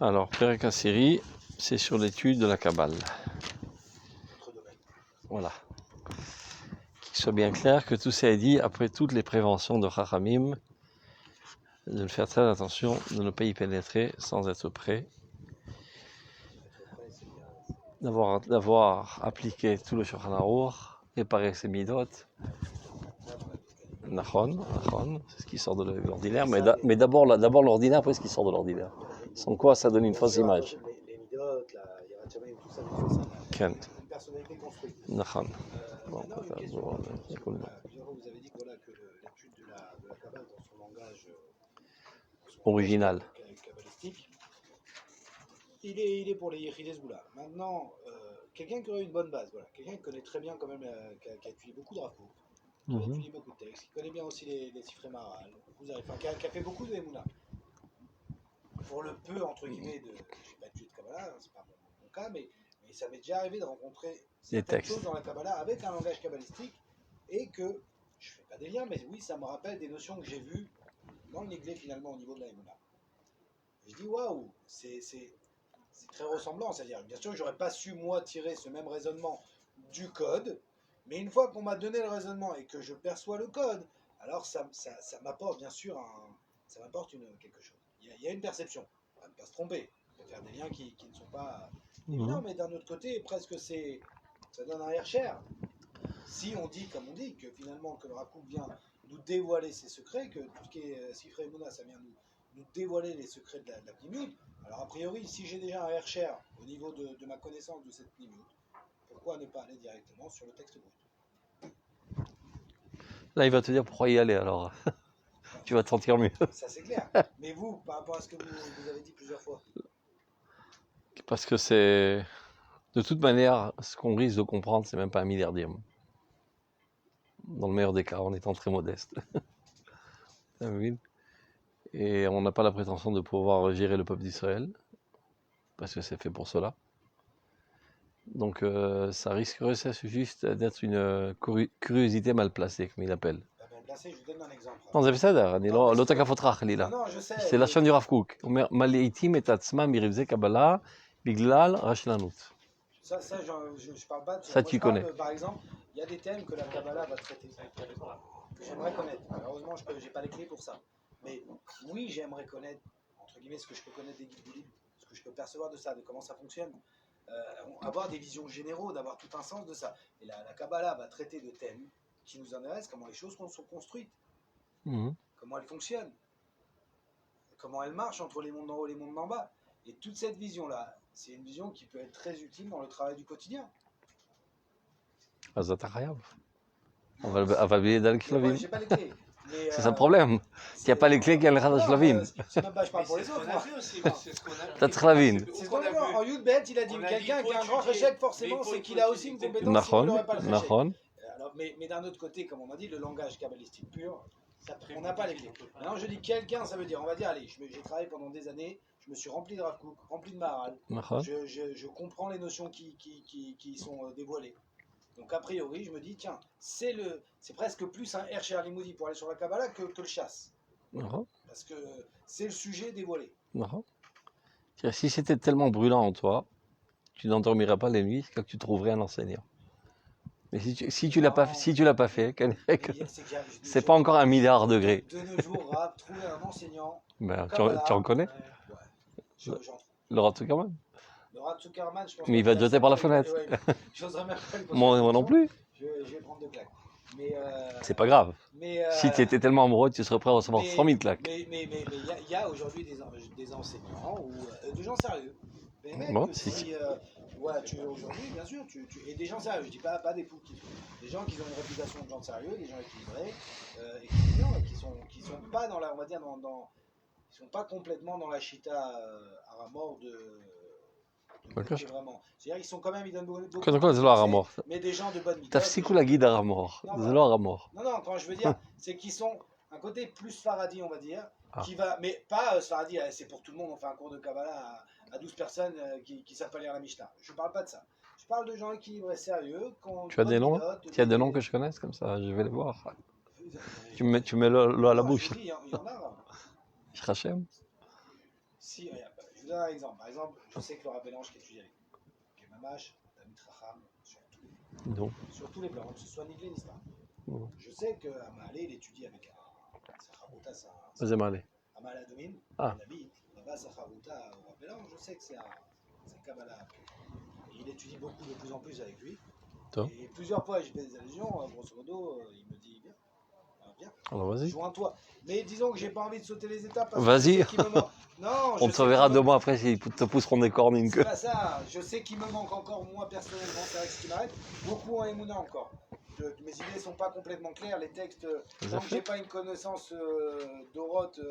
Alors, Perek HaSiri, c'est sur l'étude de la Kabbale. Voilà. Qu'il soit bien clair que tout ça est dit après toutes les préventions de Chachamim, de faire très attention, de ne pas y pénétrer sans être prêt, d'avoir appliqué tout le Shulchan Aruch, réparé ses midot. Nachon, c'est ce qui sort de l'ordinaire, mais d'abord l'ordinaire, après ce qui sort de l'ordinaire. Sans quoi ça donne une fausse image. Les midotes, la Hirat tout ça, Ken. une personnalité construite. Nachon. Bon, une question. Vous avez dit que l'étude de la Kabbale dans son langage original kabbalistique, il est pour les Yechidei Sgoula. Maintenant, quelqu'un qui aurait une bonne base, voilà, quelqu'un qui connaît très bien quand même, qui a étudié beaucoup de Rav Kook, qui a étudié beaucoup de textes, qui connaît bien aussi les Sifrei Maharal, qui a fait beaucoup de Emouna. Pour le peu, entre guillemets, je n'ai pas étudié de Kabbalah, c'est pas mon cas, mais ça m'est déjà arrivé de rencontrer certaines choses dans la Kabbalah avec un langage kabbalistique et que, je ne fais pas des liens, mais oui, ça me rappelle des notions que j'ai vues dans le Néglé finalement au niveau de la Emouna. Je dis waouh, c'est très ressemblant, c'est-à-dire, bien sûr, j'aurais pas su moi tirer ce même raisonnement du code, mais une fois qu'on m'a donné le raisonnement et que je perçois le code, alors ça m'apporte bien sûr ça m'apporte quelque chose. Il y a une perception, on va ne pas se tromper, on peut faire des liens qui ne sont pas évidents, mais d'un autre côté, presque ça donne un air cher. Si on dit, comme on dit, que finalement que le Rav Kook vient nous dévoiler ses secrets, que tout ce qui est Sifrei Emouna, ça vient nous dévoiler les secrets de la Pnimiout, alors a priori, si j'ai déjà un air cher au niveau de ma connaissance de cette Pnimiout, pourquoi ne pas aller directement sur le texte brut? Là, il va te dire pourquoi y aller alors. Tu vas te sentir mieux. Ça c'est clair. Mais vous, par rapport à ce que vous avez dit plusieurs fois. Parce que c'est... De toute manière, ce qu'on risque de comprendre, c'est même pas 1 milliard de dirhams. Dans le meilleur des cas, en étant très modeste. Et on n'a pas la prétention de pouvoir gérer le peuple d'Israël, parce que c'est fait pour cela. Donc ça risquerait juste d'être une curiosité mal placée, comme il appelle. Mal placée, je vous donne un exemple. Non, c'est בסדר, אני לא תקף אותך חלילה. c'est לשון du Rav Kook. הוא אומר, מלעיטים את עצמם מרמזי קבלה בגלל רשלנות. Ça je parle pas de ça. Ça, tu connais. Par exemple, il y a des thèmes que la Kabbalah va traiter, que j'aimerais connaître. Malheureusement, je n'ai pas les clés pour ça. Mais oui, j'aimerais connaître, entre guillemets, ce que je peux connaître des guides, ce que je peux percevoir de ça, de comment ça fonctionne. Avoir des visions généraux, d'avoir tout un sens de ça. Et la Kabbalah va traiter de thèmes qui nous intéressent, comment les choses sont construites, comment elles fonctionnent, comment elles marchent entre les mondes d'en haut et les mondes d'en bas. Et toute cette vision-là, c'est une vision qui peut être très utile dans le travail du quotidien. אז אתה חייב. אבל בלי ידע לשלבים. J'ai pas les clés. C'est ça le problème. Tu n'as pas les clés qui ont l'air de shlavim. C'est même pas, je parle pour les autres. Tu as shlavim. C'est ce qu'on a vu. En Yudbet, il a dit quelqu'un qui a un grand échec, forcément, c'est qu'il a aussi une compétence qu'il n'aurait pas le échec. Mais d'un autre côté, comme on a dit, le langage kabbalistique pur, on n'a pas les clés. Maintenant, je dis quelqu'un, ça veut dire, on va dire, allez, j'ai travaillé pendant des années, je me suis rempli de Rav Kook, rempli de Maharal, je comprends les notions qui sont dévoilées. Donc a priori, je me dis, tiens, c'est presque plus un Hercher Limoudi pour aller sur la Kabbalah que le chasse. Parce que c'est le sujet dévoilé. Si c'était tellement brûlant en toi, tu n'endormirais pas les nuits quand tu trouverais un enseignant. Mais si tu l'as pas fait, c'est pas encore 1 milliard de degrés. De nos jours, Rav, trouver un enseignant. Ben, tu en connais? Le Rav Zuckerman. Le Rav Zuckerman, je pense. Mais il va te jeter par la fenêtre. J'oserais même pas lui poser moi non plus. Je vais prendre 2 claques. C'est pas grave. Si tu étais tellement amoureux, tu serais prêt à recevoir 100 000 claques. Mais il y a aujourd'hui des enseignants ou de gens sérieux. Des mecs aujourd'hui, bien sûr, et des gens sérieux. Je dis pas des fous, des gens qui ont une réputation de gens sérieux, des gens équilibrés, qui sont pas dans la, on va dire ils sont pas complètement dans la chita à ramor vraiment. C'est-à-dire ils sont quand même, ils donnent beaucoup mais des gens de bonne méthode. תפסיקו להגיד הרמור, זה לא הרמור. Non, quand je veux dire, c'est qu'ils sont un côté plus faradi, on va dire, qui va, mais pas faradi, c'est pour tout le monde, on fait un cours de Kabbalah à 12 personnes qui savent pas lire la Mishnah. Je parle pas de ça. Je parle de gens équilibrés, sérieux. Tu as des noms? Tu as des noms que je connaisse comme ça, je vais les voir. Tu mets l'eau à la bouche. Il y en a. Hachem. Si, te donne un exemple. Par exemple, je sais que Laura Bélange qui étudie avec Mamash, Damit Racham, sur tous les plans, que ce soit Niglé ni Star. Je sais qu'à Mahalé, il étudie avec un Sacharouta, c'est Malé. À Mahalé Adomim, Ah. là-bas, Sacharouta, Laura Bélange, je sais que c'est un Kabbalah. Et il étudie beaucoup de plus en plus avec lui. Et plusieurs fois, j'ai fait des allusions, grosso modo, il me dit viens. Alors vas-y. Joins-toi. Mais disons que j'ai pas envie de sauter les étapes. Vas-y. Non, on te verra 2 mois après s'ils te pousseront des cornes. C'est pas ça. Je sais qu'il me manque encore, moi personnellement, c'est vrai que ce qui m'arrête. Beaucoup en Emouna encore. Mes idées ne sont pas complètement claires. Les textes, tant que j'ai pas une connaissance d'Oroth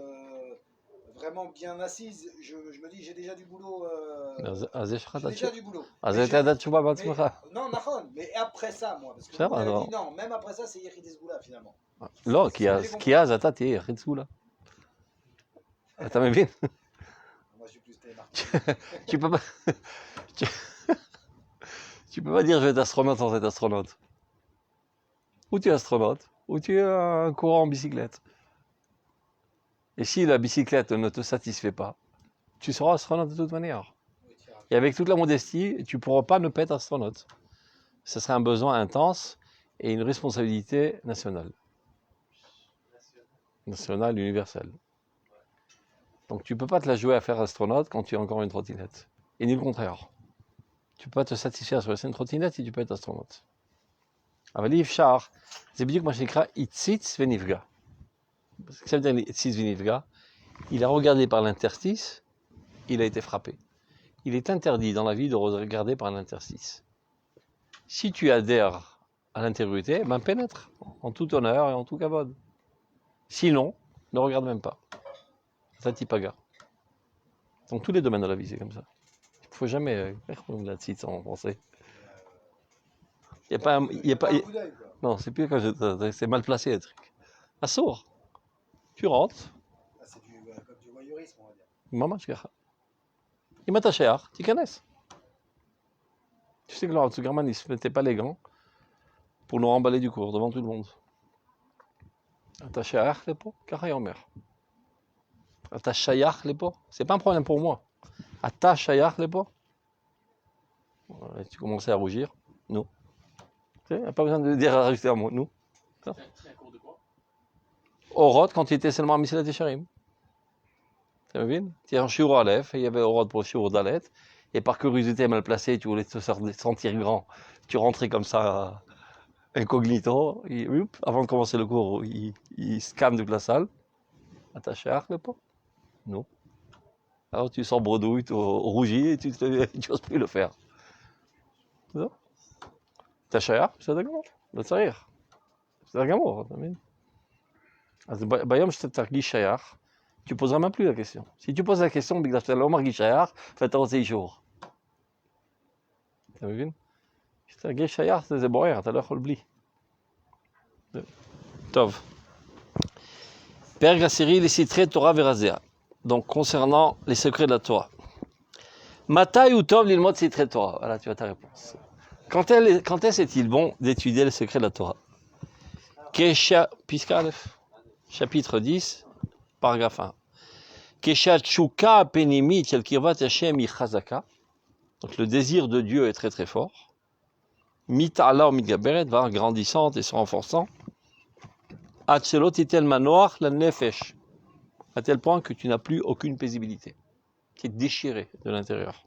vraiment bien assise, je me dis j'ai déjà du boulot. J'ai déjà du boulot. Non, Nahon, mais après ça, moi, parce que vous dit non, même après ça, c'est Yechid Esgoula finalement. לא, כי אז אתה תהיה יחיד סגולה. אתה מבין? Tu peux pas dire je vais être astronaute sans être astronaute. Ou tu es astronaute, ou tu es un coureur en bicyclette. Et si la bicyclette ne te satisfait pas, tu seras astronaute de toute manière. Et avec toute la modestie, tu ne pourras pas ne pas être astronaute. Ce serait un besoin intense et une responsabilité nationale. Nationale, universelle. Donc tu ne peux pas te la jouer à faire astronaute quand tu as encore une trottinette. Et ni le contraire. Tu ne peux pas te satisfaire sur une trottinette si tu peux être astronaute. אבל אי אפשר, זה בדיוק מה שנקרא הציץ ונפגע. Ça veut dire הציץ ונפגע. Il a regardé par l'interstice, il a été frappé. Il est interdit dans la vie de regarder par l'interstice. Si tu adhères à l'intériorité, ben pénètre en tout honneur et en tout kavod. Sinon, ne regarde même pas. Satipaga. Donc tous les domaines de la vie, c'est comme ça. Il ne faut jamais... la tzitz en français. Il y a pas, non, c'est plus quand c'est mal placé le truc. Assour. Tu rentres. C'est comme du voyeurisme, on va dire. Maman, je gagne. Il m'a taché, tu connais. Tu sais que Laurent Zuckerman, il ne se mettait pas les gants pour nous remballer du cours devant tout le monde. Attaché à les pots, carré en mer. Attaché à les pots, c'est pas un problème pour moi. Attaché à les pots. Tu commençais à rougir. Non. Il n'y a pas besoin de dire à rajouter un mot. Nous. C'est un cours de quoi? Oroth, quand il était seulement à Misilat Yesharim. Tu vu? Tu es en Shiur Aleph, et il y avait Oroth pour le Shiur Dalet. Et par curiosité mal placée, tu voulais te sentir grand. Tu rentrais comme ça, incognito. Et, avant de commencer le cours, il scanne toute la salle. Attaché à le pot? Non. Alors tu sors bredouille, tu rougis et tu n'oses plus le faire. C'est ça? אתה שייך? בסדר גמור, לא צריך. בסדר גמור, אתה מבין? אז ביום שאתה תרגיש שייך, tu poseras même plus la question. Si tu poses la question בגלל שאתה לא מרגיש שייך, ואתה רוצה אישור. אתה מבין? כשאתה תרגיש שייך זה בוער, אתה לא יכול בלי. טוב. פרק עשירי לסתרי תורה ורזיה. Donc concernant les secrets de la Torah. מתי הוא טוב ללמוד סתרי תורה? Voilà, tu as ta réponse. Quand est-ce est-il bon d'étudier le secret de la Torah? Chapitre 10, paragraphe 1. Donc le désir de Dieu est très très fort. Mit'ala ou mitgaberet va grandissant et se renforçant. À tel point que tu n'as plus aucune paisibilité. Tu es déchiré de l'intérieur.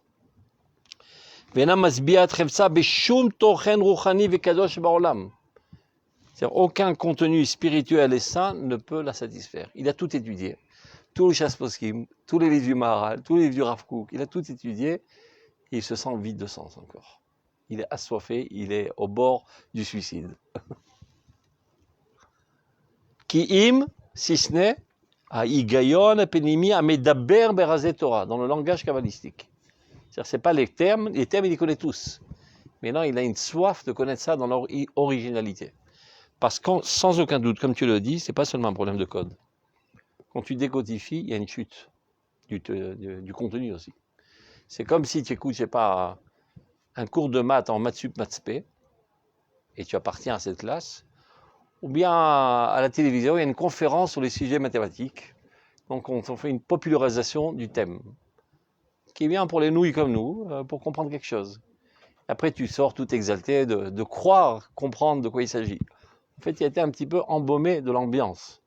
C'est-à-dire aucun contenu spirituel et saint ne peut la satisfaire. Il a tout étudié. Tous les Shas Poskim, tous les livres du Maharal, tous les livres du Rav Kook, il a tout étudié et il se sent vide de sens encore. Il est assoiffé, il est au bord du suicide. Ki'im, si ce n'est, à Igayon, Penimi, à Medaber, Berazé Torah, dans le langage kabbalistique. C'est-à-dire, ce n'est pas les termes, il les connaît tous. Mais non, il a une soif de connaître ça dans leur originalité. Parce que, sans aucun doute, comme tu le dis, ce n'est pas seulement un problème de code. Quand tu décodifies, il y a une chute du contenu aussi. C'est comme si tu écoutes, je ne sais pas, un cours de maths en maths sup, maths spé, et tu appartiens à cette classe, ou bien à la télévision, il y a une conférence sur les sujets mathématiques. Donc, on fait une popularisation du thème. qui vient pour les nouilles comme nous, pour comprendre quelque chose. Après, tu sors tout exalté de croire comprendre de quoi il s'agit. En fait, il a été un petit peu embaumé de l'ambiance.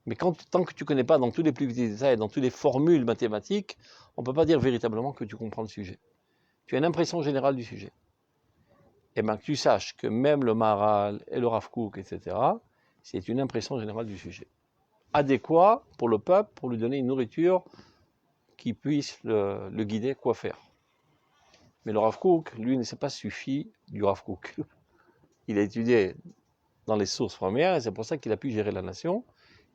Mais tant que tu ne connais pas dans tous les plus petits détails, dans toutes les formules mathématiques, on ne peut pas dire véritablement que tu comprends le sujet. Tu as une impression générale du sujet. Et bien que tu saches que même le Maharal et le Rav Kook, etc., c'est une impression générale du sujet. Adéquat pour le peuple, pour lui donner une nourriture qui puisse le guider quoi faire. Mais le Rav Kook, lui, ne s'est pas suffi du Rav Kook. Il a étudié dans les sources premières, et c'est pour ça qu'il a pu gérer la nation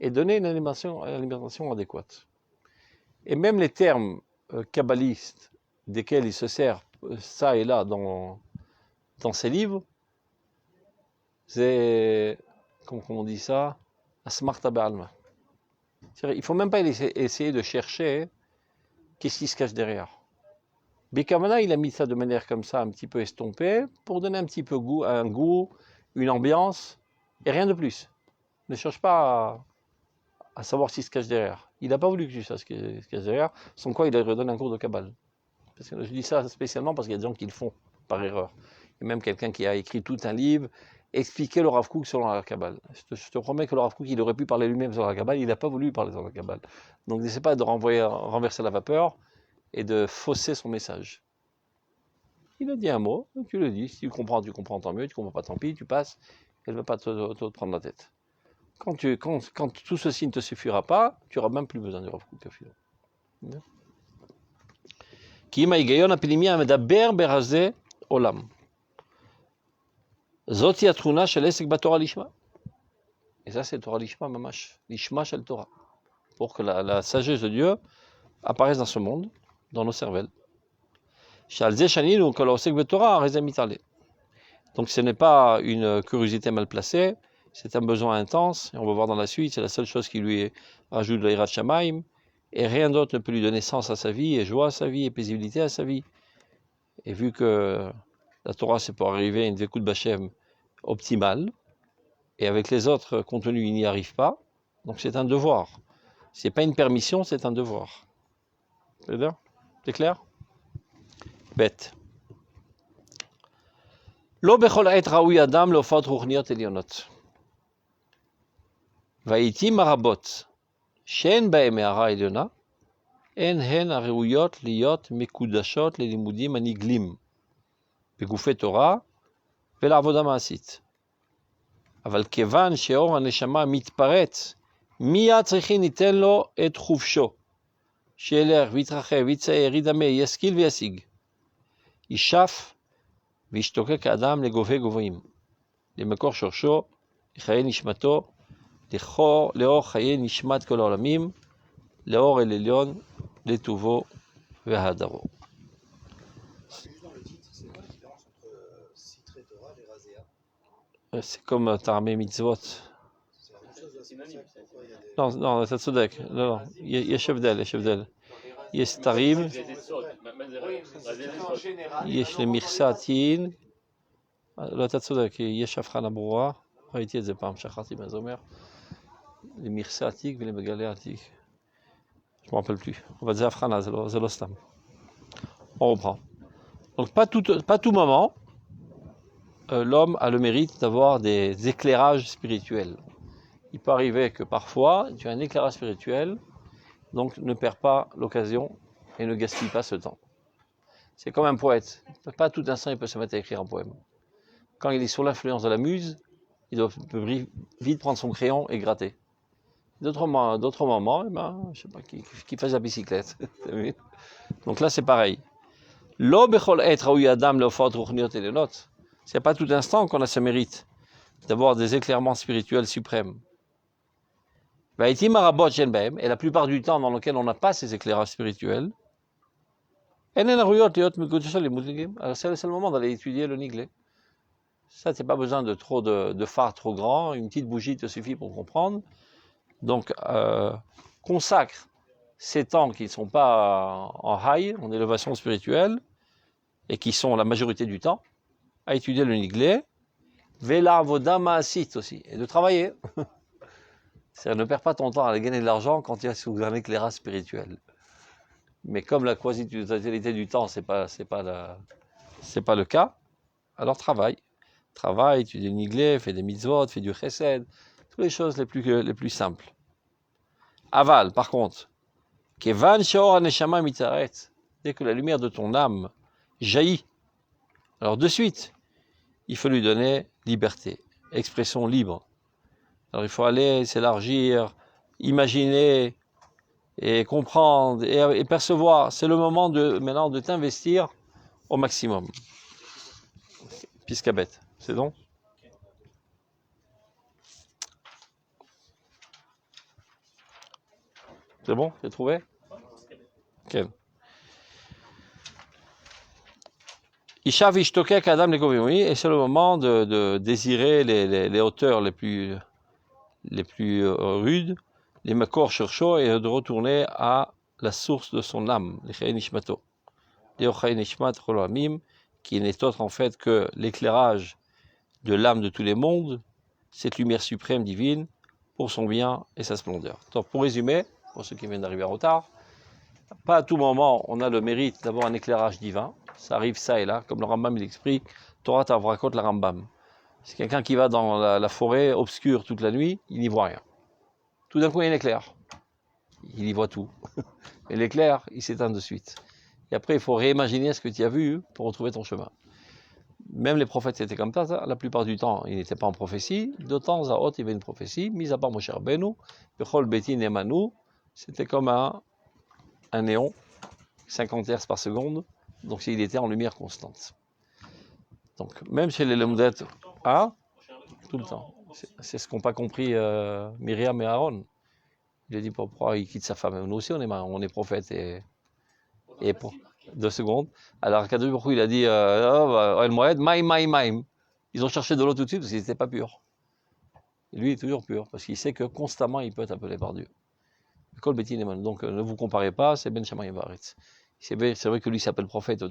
et donner une alimentation adéquate. Et même les termes kabbalistes desquels il se sert ça et là dans ses livres, c'est, comment on dit ça, asmarta be'alma. Il ne faut même pas essayer de chercher qu'est-ce qui se cache derrière. Bikamana, il a mis ça de manière comme ça, un petit peu estompée, pour donner un petit peu un goût, une ambiance, et rien de plus. Ne cherche pas à savoir ce qui se cache derrière. Il n'a pas voulu que tu saches ce qui se cache derrière, sans quoi il redonne un cours de Kabbale. Parce que je dis ça spécialement parce qu'il y a des gens qui le font par erreur. Il y a même quelqu'un qui a écrit tout un livre, expliquer le Rav Kook selon la Kabbale. Je te promets que le Rav Kook, il aurait pu parler lui-même sur la Kabbale, il n'a pas voulu parler sur la Kabbale. Donc n'essaie pas de renverser la vapeur et de fausser son message. Il a dit un mot, tu le dis, si tu comprends tant mieux, tu ne comprends pas, tant pis, tu passes, elle ne va pas te prendre la tête. Quand tout ceci ne te suffira pas, tu n'auras même plus besoin de Rav Kook. כי אם ההיגיון הפנימי המדבר ברזה עולם. זאת היא התכונה של עסק בתורה לשמה. Et ça, c'est Torah Lishma Mamash, Lishma Shel Torah. Pour que la sagesse de Dieu apparaisse dans ce monde, dans nos cervelles. Donc ce n'est pas une curiosité mal placée, c'est un besoin intense, et on va voir dans la suite, c'est la seule chose qui lui ajoute de l'Irat Shamaim, et rien d'autre ne peut lui donner sens à sa vie, et joie à sa vie, et paisibilité à sa vie. Et vu que la Torah, c'est pour arriver à une Vekut B'Hashem optimale, et avec les autres contenus, il n'y arrive pas, donc c'est un devoir. Ce n'est pas une permission, c'est un devoir. C'est clair? Bête. לא בכל עת ראוי אדם להופעות רוחניות עליונות. והעיתים הרבות שאין בהם הערה עליונה, הן הראויות להיות מקודשות ללימודים הנגלים בגופי תורה ולעבודה מעשית. אבל כיוון שאור הנשמה מתפרץ, מיד צריכים ניתן לו את חופשו, שילך ויתרחב, ויצייר, ידמה, ישכיל וישיג. ישף וישתוקק כאדם לגובה גבוהים, למקור שורשו, לחיי נשמתו, לאור חיי נשמת כל העולמים, לאור אל עליון, לטובו והדרו. C'est comme Taramé Mitzvot. Non, ça tzodek. Non, יש הבדל, יש הבדל. יש סתרים, יש למכסה עתין. לא, אתה צודק, יש הבחנה ברורה. ראיתי את זה פעם, שכחתי מה זה אומר. למכסה עתיק ולמגלה עתיק. Je ne me rappelle plus. On va dire הבחנה, זה לא סתם. On reprend. Donc pas tout moment, l'homme a le mérite d'avoir des éclairages spirituels. Il peut arriver que parfois, tu as un éclairage spirituel, donc ne perds pas l'occasion et ne gaspille pas ce temps. C'est comme un poète. Pas tout instant, il peut se mettre à écrire un poème. Quand il est sous l'influence de la muse, il peut vite prendre son crayon et gratter. D'autres moments, je sais pas, qui fasse la bicyclette. Donc là, c'est pareil. Lo bechol et raoui adam leofot ruchniot elionot. C'est pas tout instant qu'on a ce mérite d'avoir des éclairements spirituels suprêmes. Et la plupart du temps dans lequel on n'a pas ces éclairages spirituels, c'est le moment d'aller étudier le niglé. Ça, tu n'as pas besoin de phare trop grand, une petite bougie te suffit pour comprendre. Donc, consacre ces temps qui ne sont pas en high, en élévation spirituelle, et qui sont la majorité du temps, à étudier le niglé, vela avoda ma'asit aussi, et de travailler. C'est-à-dire, ne perds pas ton temps à gagner de l'argent quand tu es sous un éclairage spirituel. Mais comme la quasi-totalité du temps, c'est pas le cas, alors travaille. Travaille, tu déniglé, fais des mitzvot, fais du chesed, toutes les choses les plus simples. Aval, par contre, kevan sheor haneshama mitzaret, dès que la lumière de ton âme jaillit, alors de suite, il faut lui donner liberté, expression libre. Alors il faut aller s'élargir, imaginer et comprendre et percevoir. C'est le moment maintenant de t'investir au maximum. Piscabet, c'est donc. C'est bon? C'est trouvé? Ok. Isha vishtokek adam legovimi, et c'est le moment de désirer les hauteurs les plus rudes, les makor chercho, et de retourner à la source de son âme, l'echei nishmato. L'echei nishmat cholamim, qui n'est autre en fait que l'éclairage de l'âme de tous les mondes, cette lumière suprême divine, pour son bien et sa splendeur. Donc, pour résumer, pour ceux qui viennent d'arriver en retard, pas à tout moment on a le mérite d'avoir un éclairage divin. Ça arrive ça et là, comme le Rambam il explique, Torah Tavrakot la Rambam. C'est quelqu'un qui va dans la forêt obscure toute la nuit, il n'y voit rien. Tout d'un coup, il y a un éclair. Il y voit tout. Et l'éclair, il s'éteint de suite. Et après, il faut réimaginer ce que tu as vu pour retrouver ton chemin. Même les prophètes étaient comme ça. La plupart du temps, ils n'étaient pas en prophétie. De temps à autre, il y avait une prophétie. Mis à part Moshe Rabbeinu, Bechol Betin Emanu, c'était comme un néon, 50 Hz par seconde. Donc, il était en lumière constante. Donc, même chez les Lemdet, tout le temps. C'est ce qu'ont pas compris Myriam et Aaron. Il a dit pourquoi il quitte sa femme. Nous aussi, on est prophète et pour 2 secondes. Alors, Kadosh Baruch Hu, il a dit El Moed, Maim. Ils ont cherché de l'eau tout de suite parce qu'ils n'étaient pas purs. Et lui, il est toujours pur parce qu'il sait que constamment, il peut être appelé par Dieu. Donc, ne vous comparez pas, c'est Ben Shammai Baritz. C'est vrai que lui s'appelle prophète,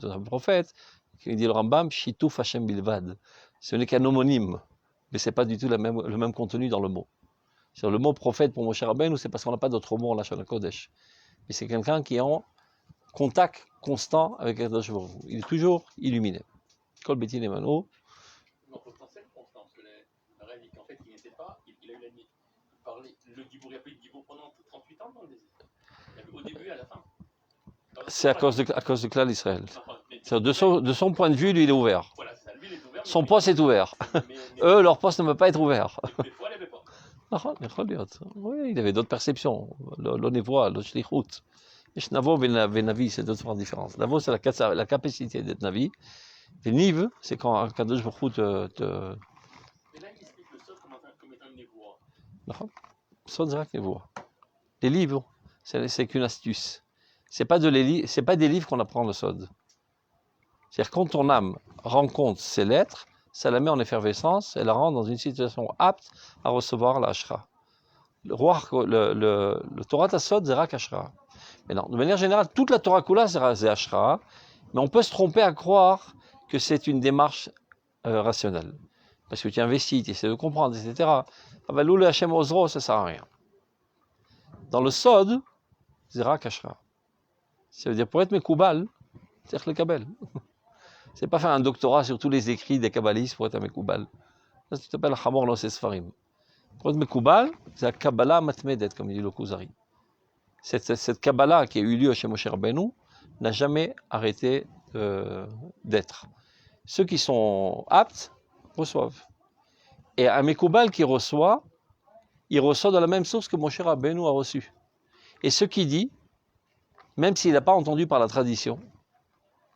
il dit le Rambam, Shituf Hashem Bilvad. Ce n'est qu'un homonyme, mais ce n'est pas du tout le même contenu dans le mot. C'est le mot prophète pour Moshe Rabbeinu, c'est parce qu'on n'a pas d'autre mot en Lashon Kodesh. Mais c'est quelqu'un qui est en contact constant avec Kadosh Baruch Hu. Il est toujours illuminé. Kol Betin Emanu. Non, pourtant c'est constant, parce que la réalité, en fait, il n'était pas, il a eu la nuit. Il parlait, le Dibour, il a appelé le Dibour pendant 38 ans dans le désert. Au début et à la fin. C'est à cause de Klal Israël. De son point de vue, lui, il est ouvert. Voilà, c'est ça. Lui, il est ouvert. Son poste est ouvert. Eux, leur poste ne peut pas être ouvert. Des fois, il n'avait pas. Oui, il avait d'autres perceptions. L'onevoa, le shlichut. Navo et Navi, c'est deux différentes différences. Navo, c'est la capacité d'être Navi. Et Niv, c'est quand Kadosh Baruch Hu te. Mais là, il explique le sol comme étant une névoie. Sod, c'est vrai névoa. Les livres, c'est qu'une astuce. C'est pas des livres qu'on apprend le Sod. C'est-à-dire quand ton âme rencontre ces lettres, ça la met en effervescence et la rend dans une situation apte à recevoir la Ashra. Le Torah Tassod, c'est Rak Ashra. Mais non, de manière générale, toute la Torah Kula, c'est Ashra, mais on peut se tromper à croire que c'est une démarche rationnelle. Parce que tu investis, tu essaies de comprendre, etc. Avalou Hashem Ozro, ça ne sert à rien. Dans le Sod, c'est Rak Ashra. Ça veut dire, pour être Mekoubal, c'est le Kabel. C'est pas faire un doctorat sur tous les écrits des kabbalistes pour être un Mekoubal. Ça, tu t'appelles Hamor Nos Esfarim. Pour être Mekoubal, c'est la Kabbalah Matmedet, comme dit le Kuzari. Cette Kabbalah qui a eu lieu chez Moshe Rabbeinu n'a jamais arrêté d'être. Ceux qui sont aptes reçoivent. Et un Mekoubal qui reçoit, il reçoit de la même source que Moshe Rabbeinu a reçu. Et ce qu'il dit, même s'il n'a pas entendu par la tradition,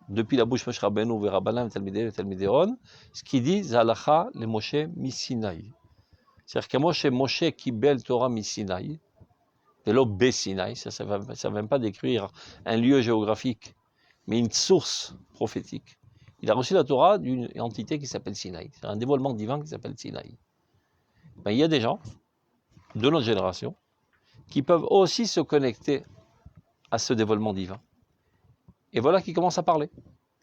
depuis la bouche Moshe Rabbeinu vers Rabbanan et Talmidéon, ce qu'il dit, Zalacha le Moshe Misinaï. C'est-à-dire que Moshe Kibel Torah Misinaï, de l'eau Sinaï, ça ne va même pas décrire un lieu géographique, mais une source prophétique. Il a reçu la Torah d'une entité qui s'appelle Sinaï. C'est un dévoilement divin qui s'appelle Sinaï. Ben, il y a des gens de notre génération qui peuvent aussi se connecter à ce dévoilement divin. Et voilà qu'ils commencent à parler.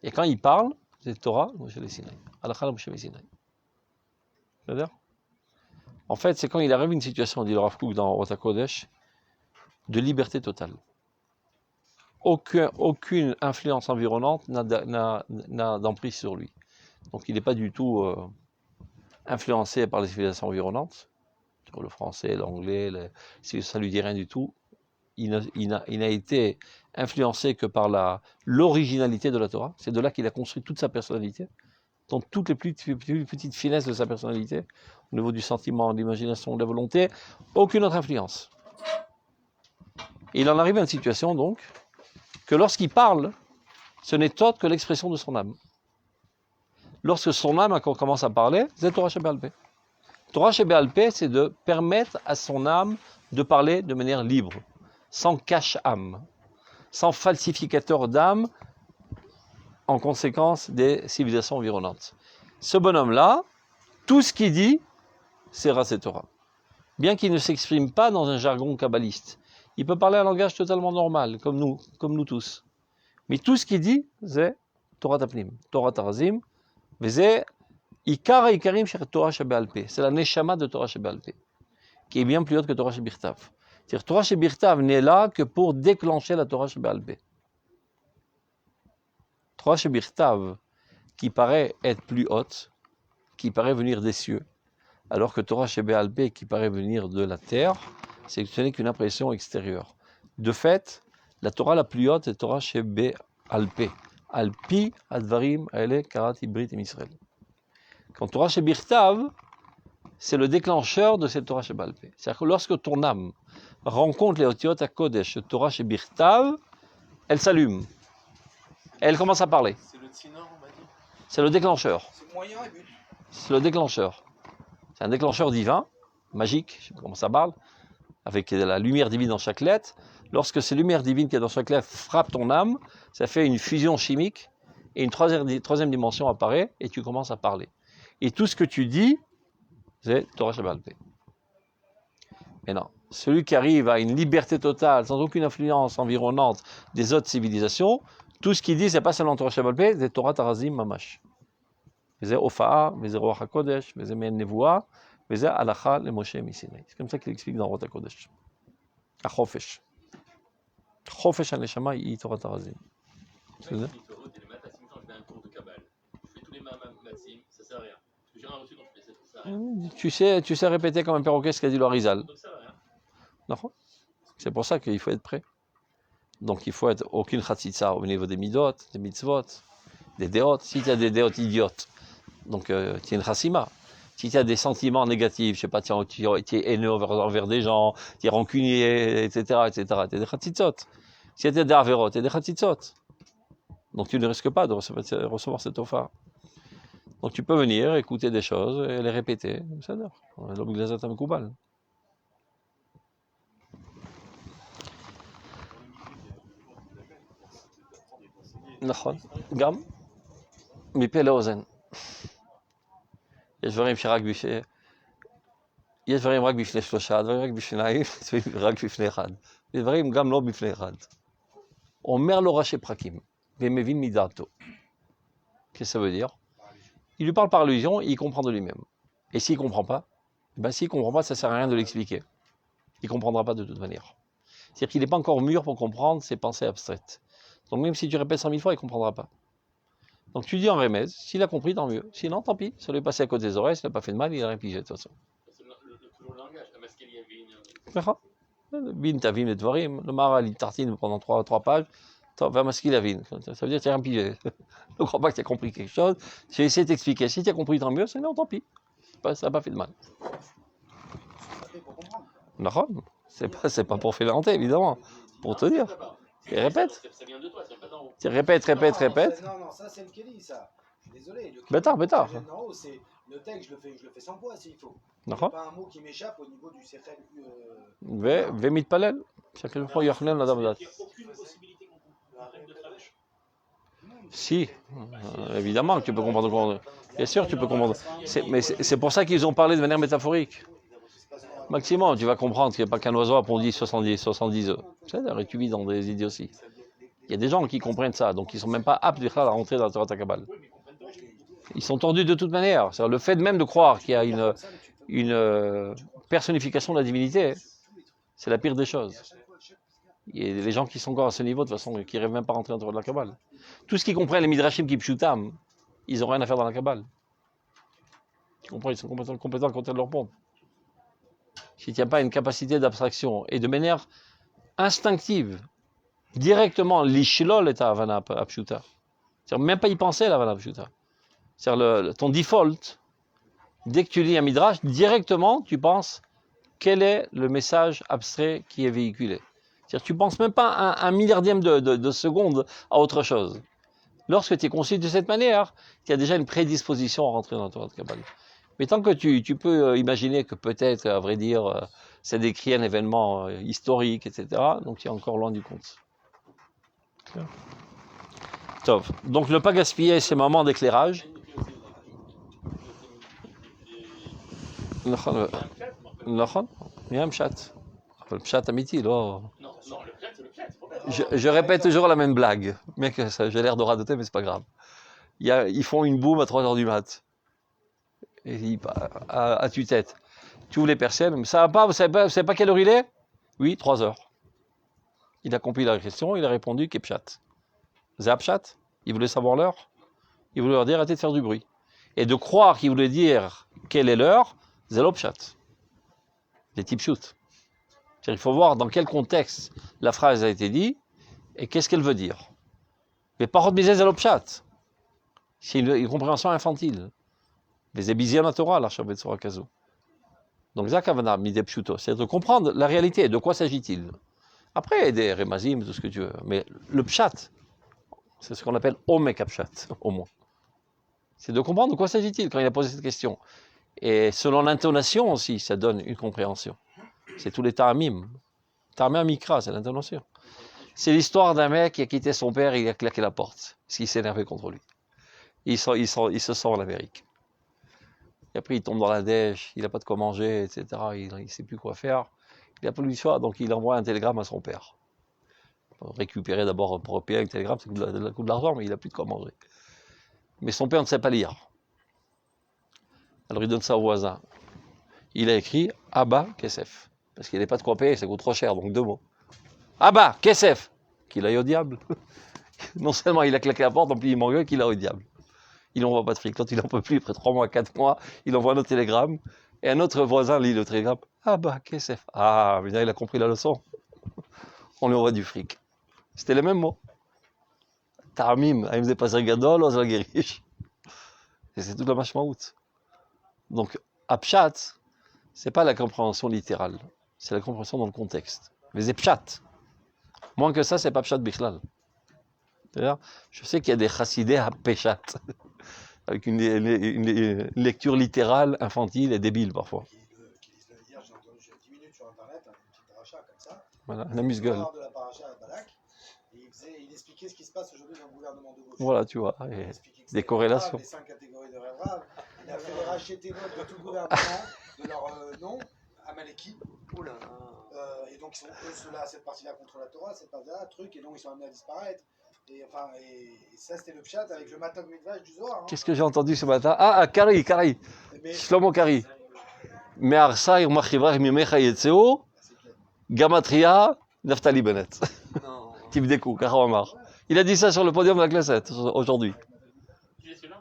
Et quand ils parlent, c'est Torah, Moshe le Sinaï. Halakha Moshe le Sinaï. C'est-à-dire, en fait, c'est quand il arrive une situation, dit le Rav Kook dans Rota Kodesh, de liberté totale. aucune influence environnante n'a d'emprise sur lui. Donc il n'est pas du tout influencé par les civilisations environnantes, sur le français, l'anglais, ça lui dit rien du tout. Il n'a été influencé que par l'originalité de la Torah. C'est de là qu'il a construit toute sa personnalité, dans toutes les plus petites finesses de sa personnalité, au niveau du sentiment, de l'imagination, de la volonté, aucune autre influence. Et il en arrive à une situation, donc, que lorsqu'il parle, ce n'est autre que l'expression de son âme. Lorsque son âme commence à parler, c'est Torah Shebe'al Peh. Torah Shebe'al Peh, c'est de permettre à son âme de parler de manière libre, sans cache-âme, sans falsificateur d'âme, en conséquence des civilisations environnantes. Ce bonhomme-là, tout ce qu'il dit, c'est Raseh Torah. Bien qu'il ne s'exprime pas dans un jargon kabbaliste, il peut parler un langage totalement normal, comme nous tous. Mais tout ce qu'il dit, c'est Torah Tapnim, Torah Tarazim, mais c'est Ikar Ikarim Shir Torah Shebe'al Peh. C'est la Neshama de Torah Shebe'al Peh, qui est bien plus haute que Torah Shebirtav. C'est-à-dire Torah Shebirtav n'est là que pour déclencher la Torah Shebe'al Peh. Torah Shebirtav, qui paraît être plus haute, qui paraît venir des cieux, alors que Torah Shebe'al Peh, qui paraît venir de la terre, ce n'est qu'une impression extérieure. De fait, la Torah la plus haute est Torah Shebe'al Peh. Alpi advarim aele karati brit im Israël. Quand Torah Shebirtav, c'est le déclencheur de cette Torah Shebe'al Peh. C'est-à-dire que lorsque ton âme rencontre les Otiot HaKodesh, Torah Shebirtav, elle s'allume. Elle commence à parler. C'est le tsinor, on m'a dit. C'est le déclencheur. C'est moyen et but. C'est le déclencheur. C'est un déclencheur divin, magique, je sais pas comment ça parle, avec la lumière divine dans chaque lettre. Lorsque ces lumières divines qui est dans chaque lettre frappent ton âme, ça fait une fusion chimique et une troisième dimension apparaît et tu commences à parler. Et tout ce que tu dis, c'est Torah Shebe'al Peh. Mais non, celui qui arrive à une liberté totale, sans aucune influence environnante des autres civilisations, tout ce qu'il dit, c'est pas seulement Torah Shebe'al Peh, c'est Torah Tarazim Mamash. C'est Ofa'a, c'est Ruach HaKodesh, c'est Men Nevuah, c'est Halacha le Moshe Misinaï. C'est comme ça qu'il explique dans Ruach HaKodesh. À Chofesh. Chofesh HaNeshama, il Torah Tarazim. Je fais un cours de Kabbale. Je fais tous les mathsim, ça sert à rien. J'ai rien reçu, donc je fais ça sert à rien. Tu sais répéter comme un perroquet ce qu'a dit le Harizal. Donc ça sert à rien. Non. C'est pour ça qu'il faut être prêt. Donc il faut être aucune chatzitza au niveau des midot, des mitzvot, des déot. Si tu as des déot idiotes, donc tu as une chassima. Si tu as des sentiments négatifs, je sais pas, tu es haineux envers des gens, tu es rancunier, etc., tu as des chatzitzot. Si tu as des averot, tu as des chatzitzot. Donc tu ne risques pas de recevoir cette offre. Donc tu peux venir, écouter des choses et les répéter. C'est ça. L'obligation est coupable. נכון, גם מפה לאוזן. יש דברים רק בפני שלושה, דברים רק בשניים, רק בפני אחד. ודברים גם לא בפני אחד. אומר לו ראשי פרקים, ומבין מדעתו. Qu'est-ce que ça veut dire? Il lui parle par allusion et il comprend de lui-même. Et s'il ne comprend pas, s'il ne comprend pas, ça ne sert à rien de l'expliquer. Il ne comprendra pas de toute manière. C'est-à-dire qu'il n'est pas encore mûr pour comprendre ses pensées abstraites. Donc même si tu répètes 100 000 fois, il ne comprendra pas. Donc tu dis en remède, s'il a compris, tant mieux. Sinon, tant pis, ça lui est passé à côté des oreilles, ça n'a pas fait de mal, il a rien pigé de toute façon. C'est le langage, la masquelle yavine. D'accord? Bin tavim et dvarim, le Maharal il tartine pendant 3 pages, va masquer la vine. Ça veut dire que tu n'as rien pigé. Ne crois pas que tu as compris quelque chose. J'ai essayé de t'expliquer. Si tu as compris, tant mieux, sinon, tant pis. Ça n'a pas fait de mal. Ça fait pour comprendre. D'accord? C'est pas pour filanter, évidemment. Pour te dire. Et répète. Ça vient de toi, ça vient pas d'en haut. Tu répètes. Non, ça c'est le Kelly, ça. Je suis désolé. Bêtard. C'est le texte, je le fais sans poids s'il faut. Il n'y a D'accord? pas un mot qui m'échappe au niveau du sechel. ומתפלל. שכן יחנן לאדם לדעת. Il n'y a aucune possibilité qu'on comprenne la règle de Travèche. Si, évidemment que tu peux comprendre. Bien sûr, tu peux comprendre. Mais c'est pour ça qu'ils ont parlé de manière métaphorique. Maximum, tu vas comprendre qu'il n'y a pas qu'un oiseau a pondu 70 œufs. C'est-à-dire, et tu vis dans des idioties. Il y a des gens qui comprennent ça, donc ils ne sont même pas aptes à rentrer dans la Torah Kabbale. Ils sont tordus de toute manière. C'est-à-dire, le fait même de croire qu'il y a une personnification de la divinité, c'est la pire des choses. Et les gens qui sont encore à ce niveau, de toute façon, qui ne rêvent même pas rentrer dans la Kabbale. Tout ce qui comprend les Midrashim qui pshutam, ils n'ont rien à faire dans la Kabbale. Tu comprends, ils sont compétents à compter de leur pompe. S'il n'y a pas une capacité d'abstraction et de manière instinctive, directement, l'ishlol est à Havana Pshuta. C'est-à-dire même pas y penser, la Havana Pshuta. C'est-à-dire ton default, dès que tu lis un Midrash, directement, tu penses quel est le message abstrait qui est véhiculé. C'est-à-dire tu ne penses même pas un milliardième de seconde à autre chose. Lorsque tu es conçu de cette manière, tu as déjà une prédisposition à rentrer dans la Torah de Kabbale. Mais tant que tu peux imaginer que peut-être, à vrai dire, ça décrit un événement historique, etc., donc tu es encore loin du compte. Top. Donc ne pas gaspiller ces moments d'éclairage. נכון, נהיה פשט. אבל פשט אמיתי, לא... Je répète toujours la même blague. Mec, j'ai l'air de radoter, mais c'est pas grave. Ils font une boum à 3h du mat. Et à tue-tête. Tu ouvres les persiennes, mais ça va pas, vous savez pas quelle heure il est? Oui, 3h. Il a compris la question, il a répondu Kepchat. Zapchat, il voulait savoir l'heure. Il voulait leur dire arrêtez de faire du bruit. Et de croire qu'il voulait dire quelle est l'heure, Zelopchat. Les types shoot. Il faut voir dans quel contexte la phrase a été dite et qu'est-ce qu'elle veut dire. Mais par contre, Zelopchat. C'est une compréhension infantile. Les ébizion à Torah, l'archabet Sora Kazo. Donc, Zakavana, Midepshuto, c'est de comprendre la réalité. De quoi s'agit-il? Après, il y a des remazim, tout ce que tu veux. Mais le pshat, c'est ce qu'on appelle omek pshat, au moins. C'est de comprendre de quoi s'agit-il quand il a posé cette question. Et selon l'intonation aussi, ça donne une compréhension. C'est tous les ta'amim. Ta'amim mikra, c'est l'intonation. C'est l'histoire d'un mec qui a quitté son père et il a claqué la porte, parce qu'il s'est énervé contre lui. Il se sent en Amérique. Et après, il tombe dans la dèche, il n'a pas de quoi manger, etc. Il ne sait plus quoi faire. Il n'a pas le choix, donc il envoie un télégramme à son père. Pour récupérer d'abord, pour payer un télégramme, ça coûte de l'argent, mais il n'a plus de quoi manger. Mais son père ne sait pas lire. Alors il donne ça au voisin. Il a écrit Abba Kesef. Parce qu'il n'a pas de quoi payer, ça coûte trop cher, donc 2 mots. Abba Kesef. Qu'il aille au diable. Non seulement il a claqué la porte, en plus il m'engueule qu'il aille au diable. Il n'envoie pas de fric. Quand il n'en peut plus, après 3 mois, 4 mois, il envoie un autre télégramme. Et un autre voisin lit le télégramme. Abba Kesef. Ah, mais là, il a compris la leçon. On lui envoie du fric. C'était les mêmes mots. Ta'amim, Aim ze passer gadol, oz la gerish. Et c'est toute la mashmaout. Donc, Apshat, c'est pas la compréhension littérale, c'est la compréhension dans le contexte. Mais c'est Pshat. Moins que ça, c'est pas Pshat Bichlal. C'est-à-dire, je sais qu'il y a des chassidés à Peshat, avec une lecture littérale, infantile et débile parfois. Hier, j'ai entendu 10 minutes sur Internet, une petite paracha comme ça. Voilà, un amuse-gueule. De la paracha à Balak, et il expliquait ce qui se passe aujourd'hui dans le gouvernement de gauche. Voilà, tu vois, et des corrélations. Les 5 catégories de rêve rave. Il a fait les racheter de tout le gouvernement, de leur nom, Amaleki. Et donc, ils sont eux, ceux-là, cette partie-là contre la Torah, cette partie-là, truc, et donc ils sont amenés à disparaître. Et ça, c'était le pshat avec le matin de Midrash du Zohar. Hein. Qu'est-ce que j'ai entendu ce matin? Ah, Kari. Shlomo Kari. Me'arsai u'machivrach mimecha yetzeu, Gamatria, Naftali Bennett. Type d'écoute, Karamar. Il a dit ça sur le podium de la classette aujourd'hui. Qui est celui-là?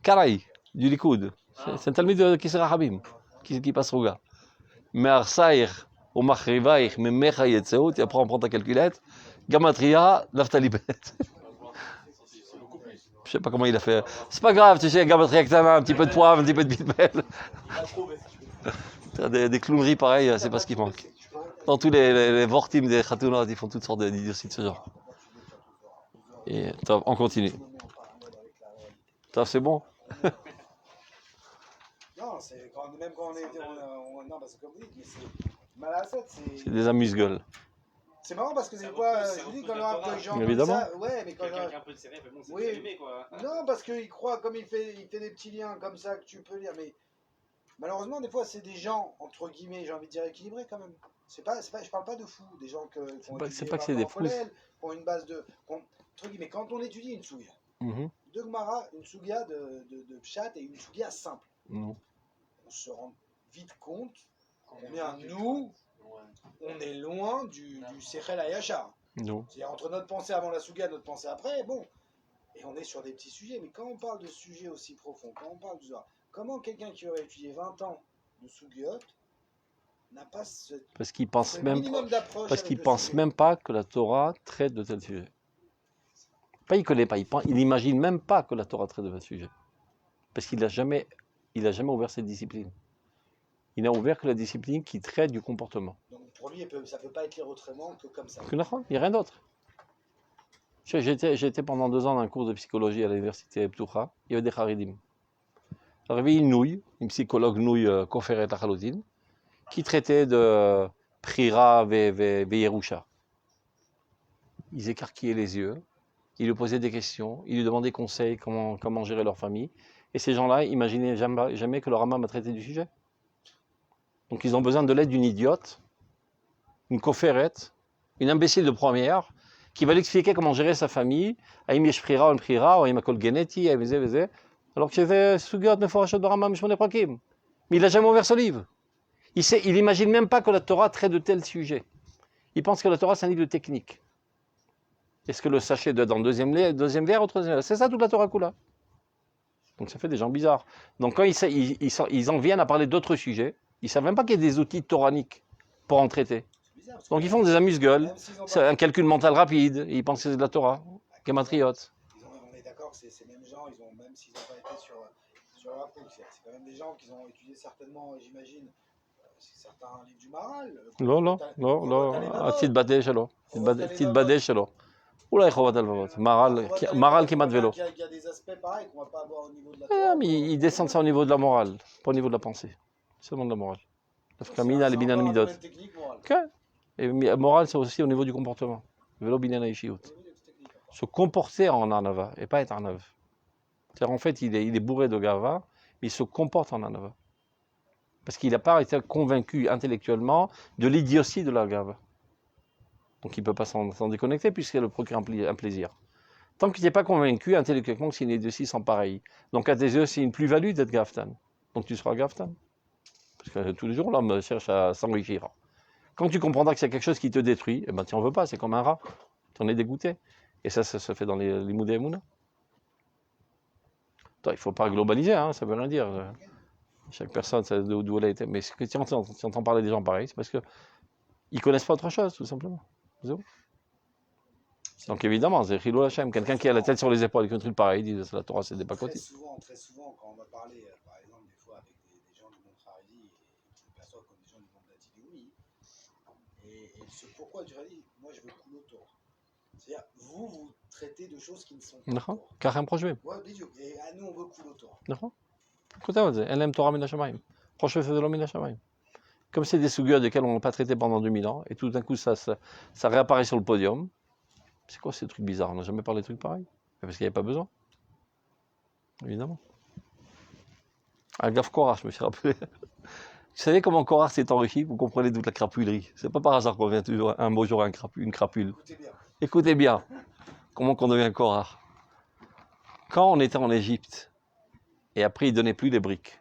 Karaï, du Likoud. C'est un talmid de Kisra Habim, qui passe Rouga. Me'arsaïr ou Machrivaïr, Memecha Yetzeu, tu apprends, prends ta calculette. Gamatria, Naftali Bennett. Je sais pas comment il a fait. C'est pas grave, tu sais, Gamatria Ktana, un petit peu de poivre, un petit peu de bitbel. Des clowneries pareilles, c'est pas ce qui manque. Dans tous les vortim des Khatounat, ils font toutes sortes d'idioties de ce genre. Et top, on continue. Top, c'est bon. Non, c'est même quand on est. Non, parce que comme vous dites, mais c'est Malasot, c'est des amuse-gueules. C'est marrant parce que des fois, je vous dis, quand on a un peu de gens comme ça, ouais, mais quand quelqu'un un peu de sérieux, mais bon, c'est oui. allumé, quoi. Non, parce qu'il croit, comme il fait des petits liens comme ça que tu peux lire, mais malheureusement, des fois, c'est des gens, entre guillemets, j'ai envie de dire équilibrés quand même. Je parle pas de fous, des gens qui c'est pas que c'est des fous. Qui ont une base de. Entre guillemets, quand on étudie une souga, de Gemara, une souga de Pshat et une souga simple, on se rend vite compte combien nous, On est loin du Sechel Hayashar. Non. C'est-à-dire entre notre pensée avant la Souga et notre pensée après, bon. Et on est sur des petits sujets. Mais quand on parle de sujets aussi profonds, quand on parle du Zohar, comment quelqu'un qui aurait étudié 20 ans de Sougiot n'a pas Parce qu'il pense ce même, minimum d'approche parce avec qu'il le pense sujet. même pas que la Torah traite de tel sujet. Pas il connaît pas, il n'imagine même pas que la Torah traite de tel sujet. Parce qu'il n'a jamais ouvert cette discipline. Il n'a ouvert que la discipline qui traite du comportement. Donc pour lui, ça ne peut pas être lire autrement que comme ça. Il n'y a rien d'autre. J'étais pendant 2 ans dans un cours de psychologie à l'université Ptoucha. Il y avait des Haridim. Il y avait une psychologue nouille, Koferet Achalotin, qui traitait de Prira ve Yerusha. Ils écarquillaient les yeux, ils lui posaient des questions, ils lui demandaient conseils, comment gérer leur famille. Et ces gens-là imaginaient jamais que le Rama m'a traité du sujet. Donc ils ont besoin de l'aide d'une idiote, une Koferet, une imbécile de première, qui va lui expliquer comment gérer sa famille, Aïm Yesh Prira ou Prira, ou Aïm Akol Geneti, Aïm Zé, alors que c'était Sugyot Meforashot Barama Mishmone Prakim. Mais il n'a jamais ouvert ce livre. Il n'imagine même pas que la Torah traite de tel sujet. Il pense que la Torah c'est un livre de technique. Est-ce que le sachet doit être dans le deuxième verre ou troisième verre? C'est ça toute la Torah Kula. Donc ça fait des gens bizarres. Donc quand ils en viennent à parler d'autres sujets, ils ne savent même pas qu'il y a des outils toraniques pour en traiter. Bizarre, Donc ils font des amuse-gueules, c'est un calcul mental rapide, et ils pensent que c'est de la Torah, Gematriot. On est d'accord que ces mêmes gens, même s'ils n'ont pas été sur la poutre, c'est quand même des gens qui ont étudié certainement, j'imagine, certains livres du Maral. לא, תתבדל שלו, תתבדל שלו. אולי חובת הלבבות, Maral כמעט ולא. Il y a des aspects pareils qu'on ne va pas avoir au niveau de la Torah. Mais ils descendent ça au niveau de la morale, pas au niveau de la pensée. Seulement de la morale. Kamina, les binan midot. Et morale, c'est aussi au niveau du comportement. Velo binan aishiyut. Se comporter en anava et pas être arnav. C'est-à-dire en fait, il est bourré de gava, mais il se comporte en anava. Parce qu'il n'a pas été convaincu intellectuellement de l'idiotie de la gava. Donc il ne peut pas s'en déconnecter puisqu'elle le procure un plaisir. Tant qu'il n'est pas convaincu intellectuellement que c'est une idiotie sans pareil. Donc à tes yeux, c'est une plus-value d'être gaftan. Donc tu seras gaftan. Parce que tous les jours, l'homme cherche à s'enrichir. Quand tu comprendras que c'est quelque chose qui te détruit, eh ben, tu n'en veux pas, c'est comme un rat. Tu en es dégoûté. Et ça se fait dans les Moudé et Mouna. Il ne faut pas globaliser, hein, ça ne veut rien dire. Chaque personne, c'est d'où elle a été. Mais si tu entends parler des gens pareils, c'est parce qu'ils ne connaissent pas autre chose, tout simplement. Donc évidemment, c'est Chilou Hachem. Quelqu'un qui a la tête sur les épaules et qui a un truc pareil, il dit la Torah, c'est des pacotis. Très souvent, quand on va parler, par exemple, des fois avec des gens du monde Haredi, qui se perçoivent comme des gens du monde Dati, et pourquoi du Haredi, moi je veux couler autour. C'est-à-dire, vous traitez de choses qui ne sont pas נכון, ככה הם חושבים. et à nous on veut couler autour. נכון. כותב את זה, אין להם תורה מן השמיים. חושב שזה לא מן השמיים. Comme c'est des sougiotes desquels on n'a pas traité pendant 2000 ans, et tout d'un coup ça réapparaît sur le podium. C'est quoi ces trucs bizarres? On n'a jamais parlé de trucs pareils. Parce qu'il n'y avait pas besoin. Évidemment. Agaf Korach, je me suis rappelé. Vous savez comment Korach s'est enrichi? Vous comprenez toute la crapulerie. C'est pas par hasard qu'on vient toujours un beau jour à une crapule. Écoutez bien. Comment qu'on devient Korach? Quand on était en Égypte, et après ils ne donnaient plus les briques,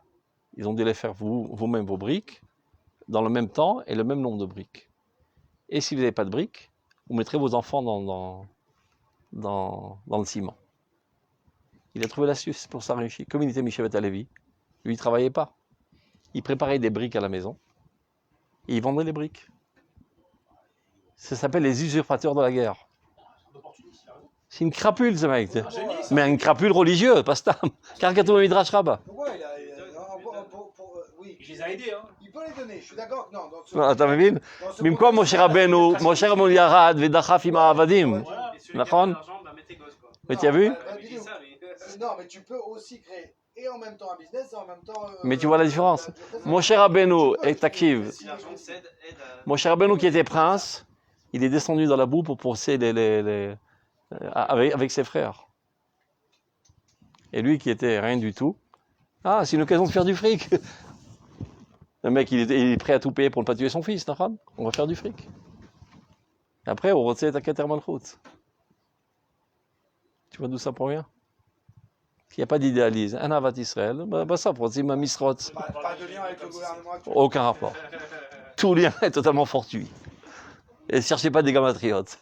ils ont dû les faire vous-même vos briques, dans le même temps et le même nombre de briques. Et si vous n'avez pas de briques, vous mettrez vos enfants dans le ciment. Il a trouvé l'astuce pour s'enrichir. Comme il était Mishevet Alevi, lui il ne travaillait pas. Il préparait des briques à la maison et il vendait les briques. Ça s'appelle les usurpateurs de la guerre. C'est une crapule ce mec. Mais une crapule religieuse, pas stam. Car Katou Midrash Rabba. Pourquoi oui. Il les a aidés, hein. Il peut les donner, je suis d'accord. Non, אתה מבין? במקום משה רבנו ירד ודחף עם העבדים, נכון? Mais tu as vu? Non, mais tu peux aussi créer et en même temps un business et en même temps. Mais tu vois la différence. Moshe Rabbeinu est actif. Moshe Rabbeinu qui était prince, il est descendu dans la boue pour pousser avec ses frères. Et lui qui était rien du tout, c'est une occasion de faire du fric. Le mec, il est prêt à tout payer pour ne pas tuer son fils, on va faire du fric. Et après, on retient ta Keter Malchut. Tu vois d'où ça provient? Il n'y a pas d'idéalisme. Un Avat Israël, ça, pour dire ma misrot. Pas de lien avec le gouvernement actuel. Aucun rapport. Tout lien est totalement fortuit. Et ne cherchez pas des gamatriotes.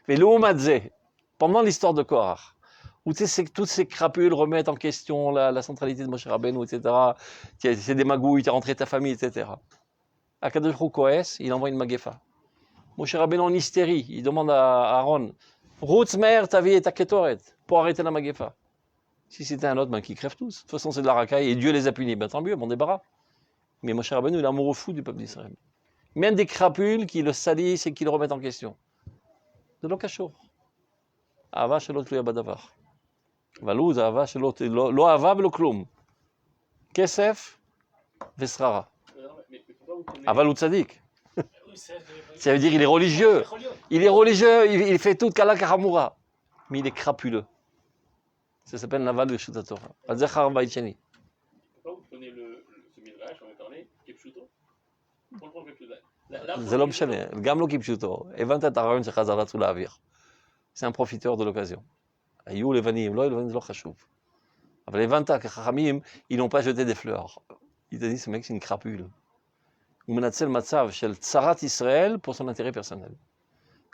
Mais le pendant l'histoire de Korach, où toutes ces crapules remettent en question la centralité de Moshe Rabbeinu, etc. C'est des magouilles, tu as rentré ta famille, etc. Akadosh Baruch Hu Koès, il envoie une magefa. Moshe Rabbeinu en hystérie, il demande à Aaron, Routz mer ta vie et ta ketoret, pour arrêter la magefa. Si c'était un autre, ben, qui crève tous. De toute façon, c'est de la racaille et Dieu les a punis. Ben, tant mieux, bon débarras. Mais Moshe Rabbeinu, il est amoureux fou du peuple d'Israël. Même des crapules qui le salissent et qui le remettent en question. De l'okashur. Ava shelot tluya badavar. Valouz, ava shelot lo ava velo klum. Kesef vesrara. Aval ou tzadik. Ça veut dire il est religieux. Il est religieux, il fait tout kala kahamura. Mais il est crapuleux. Ça s'appelle l'aval de Shuta Torah. Azechar Baïcheni. Pourquoi vous prenez ce midrash, on va parler, Kipchuto? זה לא משנה, גם לא כפשוטו. הבנת את הרעיון שחז"ל רצו להעביר. זה un profiteur de l'occasion. היו לבנים, לא לבנים, זה לא חשוב. אבל הבנת כחכמים, ils n'ont pas jeté des fleurs. Ils te disent, ce mec, c'est une crapule. הוא מנצל מצב של צרת ישראל pour son intérêt personnel.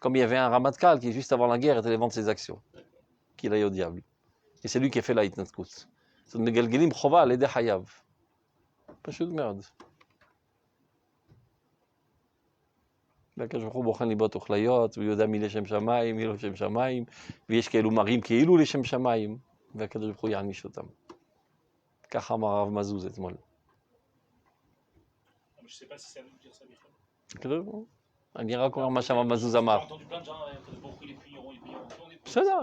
Comme il y avait un Ramatkal qui, juste avant la guerre, était allé vendre ses actions. Qu'il aille au diable. Et c'est lui qui a fait la התנתקות. זאת אומרת, מגלגלים חובה על ידי חייו. פשוט מאוד. והקדוש ברוך הוא בוחן ליבות וכליות, הוא יודע מי לשם שמיים, מי לא לשם שמיים, ויש כאלו מראים כאילו לשם שמיים, והקדוש ברוך הוא יעניש אותם. ככה אמר הרב מזוז אתמול. אני רק אומר מה שהרב מזוז אמר. בסדר.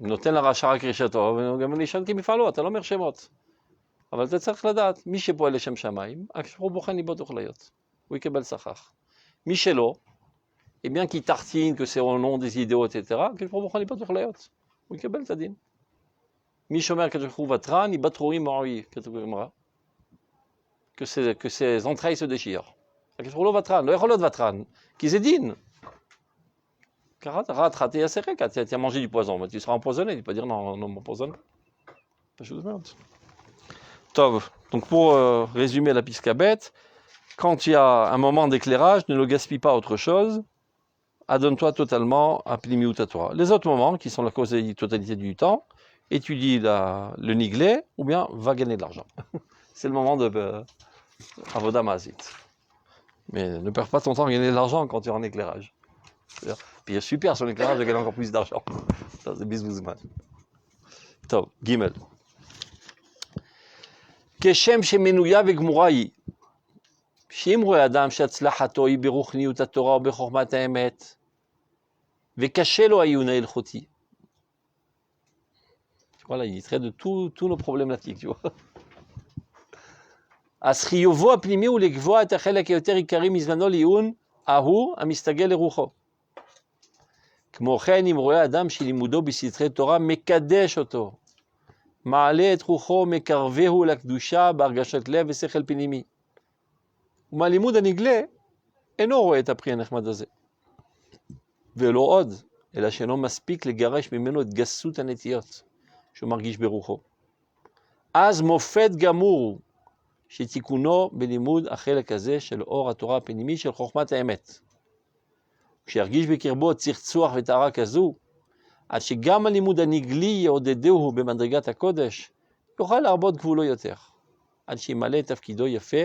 נותן לרשע רק רשתו, וגם נשאל כמפעלו, אתה לא אומר שמות. אבל אתה צריך לדעת, מי שפועל לשם שמיים, הקדוש ברוך הוא בוחן ליבות וכליות. הוא יקבל שכר. Michelo, et bien qu'il tartine, que c'est au nom des idéaux, etc., que je ne pas de l'ayot. Oui, que belle tadine. Michomer, que je trouve vatran, il bat trop que ses entrailles se déchirent. Que je trouve vatran, le hérolot vatran, qui zédine. Car raté à serré, quand tu as mangé du poison, mais tu seras empoisonné, tu peux dire non, non, m'empoisonne. Pas chose de merde. Tov. Donc pour résumer la piscabette, quand il y a un moment d'éclairage, ne le gaspille pas à autre chose, adonne-toi totalement à Plimiut Torah. Les autres moments, qui sont la quasi-totalité du temps, étudie le niglet, ou bien va gagner de l'argent. C'est le moment de Avoda Ma'asit. Mais ne perds pas ton temps à gagner de l'argent quand tu es en éclairage. Puis super, son éclairage, de gagner encore plus d'argent. Ça, c'est bisbouzman. Top, Gimel. Keshem shemenouya vegmurayi. שאם רואה אדם שהצלחתו היא ברוחניות התורה ובחוכמת האמת, וקשה לו העיון ההלכותי. Voilà, il traite de tous nos problématiques, tu vois. אז חיובו הפנימי הוא לקבוע את החלק היותר עיקרי מזמנו לעיון ההוא המסתגל לרוחו. כמו כן, אם רואה אדם שלימודו בסתרי תורה מקדש אותו, מעלה את רוחו, מקרבהו לקדושה בהרגשת לב ושכל פנימי. ומהלימוד הנגלה אינו רואה את הפרי הנחמד הזה. ולא עוד, אלא שאינו מספיק לגרש ממנו את גסות הנטיות שהוא מרגיש ברוחו. אז מופת גמור שתיקונו בלימוד החלק הזה של אור התורה הפנימי של חוכמת האמת. כשירגיש בקרבו צחצוח וטהרה כזו, עד שגם הלימוד הנגלי יעודדהו במדרגת הקודש, יוכל להרבות גבולו יותר, עד שימלא את תפקידו יפה,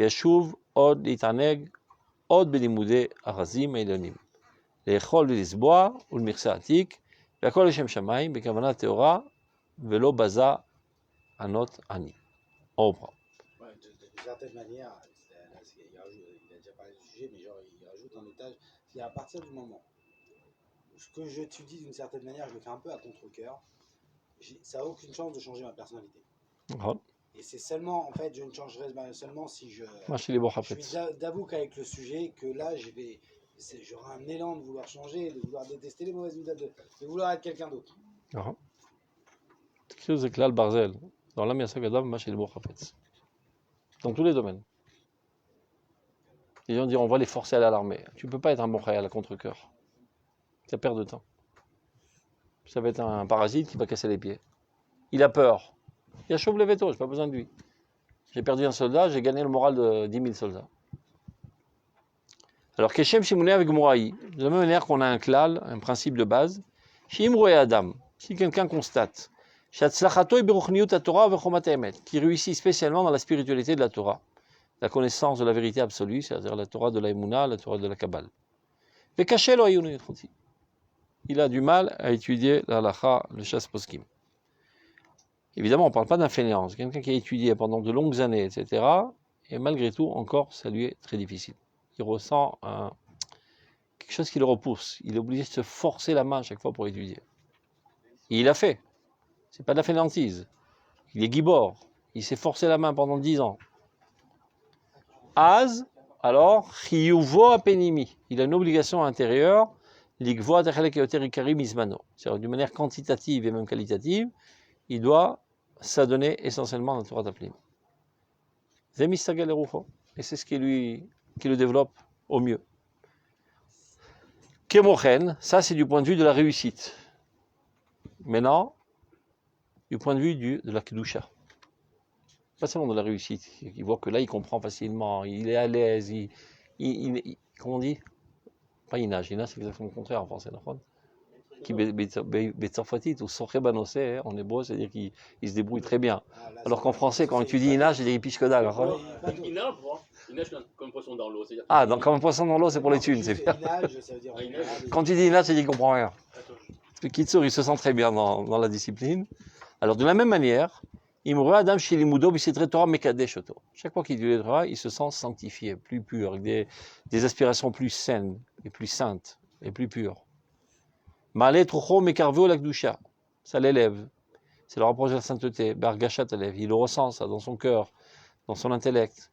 וישוב עוד להתענג עוד בלימודי הרזים העליונים. לאכול ולסבוע ולמכסה עתיק, והכל לשם שמיים, בכוונה טהורה, ולא בזה ענות עני. On reprend. Ouais, de certaine manière, il a déjà parlé du sujet, mais genre, il rajoute un étage. C'est à partir du moment où ce que j'étudie d'une certaine manière, je le fais un peu à contre-cœur, ça n'a aucune chance de changer ma personnalité. נכון. Et c'est seulement, en fait, je ne changerai seulement si je suis d'avou qu'avec le sujet, que là, j'aurai un élan de vouloir changer, de vouloir détester les mauvaises nouvelles, de vouloir être quelqu'un d'autre. C'est Klal Barzel. Dans l'âme Yassak Adam, Maché Libo Chafetz. Dans tous les domaines. Les gens diront, on va les forcer à aller à l'armée. Tu ne peux pas être un bon khayal à contre-cœur. Ça perd de temps. Ça va être un parasite qui va casser les pieds. Il a peur. Il a chauve les vétos, je n'ai pas besoin de lui. J'ai perdu un soldat, j'ai gagné le moral de 10 000 soldats. Alors, Keshem Shimouné avec Mouraï, de la même manière qu'on a un klal, un principe de base, Shimrou et Adam, si quelqu'un constate, qui réussit spécialement dans la spiritualité de la Torah, la connaissance de la vérité absolue, c'est-à-dire la Torah de la Emouna, la Torah de la Kabbale. Il a du mal à étudier la halacha, le chasse poskim. Évidemment, on ne parle pas d'un fainéant, c'est quelqu'un qui a étudié pendant de longues années, etc. Et malgré tout, encore, ça lui est très difficile. Il ressent quelque chose qui le repousse. Il est obligé de se forcer la main à chaque fois pour étudier. Et il a fait. C'est pas de la fainéantise. Il est gibor. Il s'est forcé la main pendant 10 ans. Az, alors, chiyuvo apenimi. Il a une obligation intérieure, l'ikvo atachalek yoterikari mismano. C'est-à-dire d'une manière quantitative et même qualitative, il doit s'adonner essentiellement à la Torah d'Aplim. Zemistagal erucho. Et c'est ce qui le développe au mieux. Kemochen, ça c'est du point de vue de la réussite. Maintenant, du point de vue de la kedusha. Pas seulement de la réussite. Il voit que là, il comprend facilement, il est à l'aise, comment on dit? Pas il nage, c'est exactement le contraire en français. Qui betzarfatit ou sorrebanossé en hébreu, c'est-à-dire qu'il se débrouille très bien. Alors qu'en français, quand tu dis il nage, il piche que dalle. Il nage comme un poisson dans l'eau. Ah, donc comme un poisson dans l'eau, c'est pour les thunes, c'est bien. Quand tu dis il nage, c'est qu'il ne comprend rien. Le Kitsur, il se sent très bien dans la discipline. Alors, de la même manière, Adam Shilimudo, Torah Mekadesh. Chaque fois qu'il dit le Torah, il se sent sanctifié, plus pur, avec des aspirations plus saines, et plus saintes, et plus pures. Ma'ale Trocho Mekarveo Lakdusha, ça l'élève. C'est le rapproche de la sainteté. Bargashat élève, il le ressent ça dans son cœur, dans son intellect.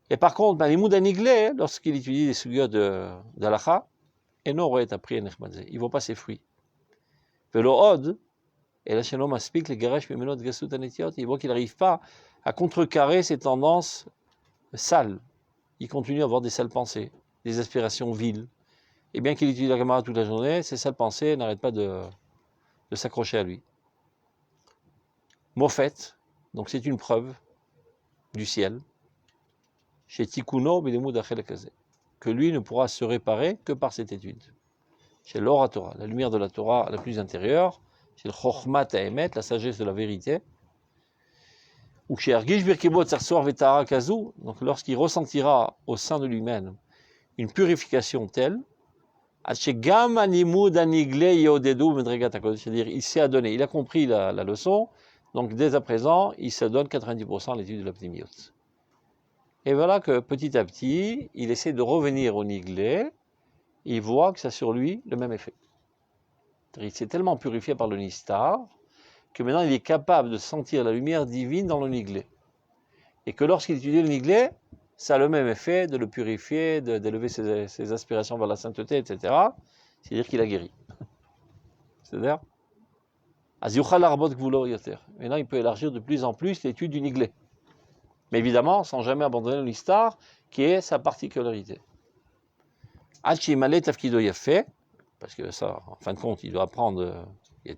Et par contre, Malimud Aniglé, lorsqu'il étudie les sugya d'Alacha, Eno Roet appris à Nechmadze, il ne voit pas ses fruits. Velo Od, et là, chez l'homme aspique les Geresh Mimenot Gasut Anetiot, il voit qu'il n'arrive pas à contrecarrer ses tendances sales. Il continue à avoir des sales pensées, des aspirations viles. Et bien qu'il étudie la Gemara toute la journée, ces sales pensées n'arrêtent pas de s'accrocher à lui. Mofet, donc c'est une preuve du ciel, chez Tikuno Belemud Achelekazé, que lui ne pourra se réparer que par cette étude. Chez l'Oratora, la lumière de la Torah la plus intérieure, chez le Chochmat Haemet, la sagesse de la vérité, ou chez Argish Birkebot Tsarsor Vetara Kazu, donc lorsqu'il ressentira au sein de lui-même une purification telle, c'est-à-dire il s'est adonné, il a compris la leçon, donc dès à présent, il se donne 90% à l'étude de la pnimiut. Et voilà que petit à petit, il essaie de revenir au niglé, il voit que ça a sur lui le même effet. Il s'est tellement purifié par le nistar que maintenant il est capable de sentir la lumière divine dans le niglé. Et que lorsqu'il étudie le niglé, ça a le même effet de le purifier, d'élever ses aspirations vers la sainteté, etc. C'est-à-dire qu'il a guéri. C'est-à-dire, maintenant il peut élargir de plus en plus l'étude du niglé. Mais évidemment, sans jamais abandonner le nistar, qui est sa particularité. Parce que ça, en fin de compte, il doit apprendre, il y a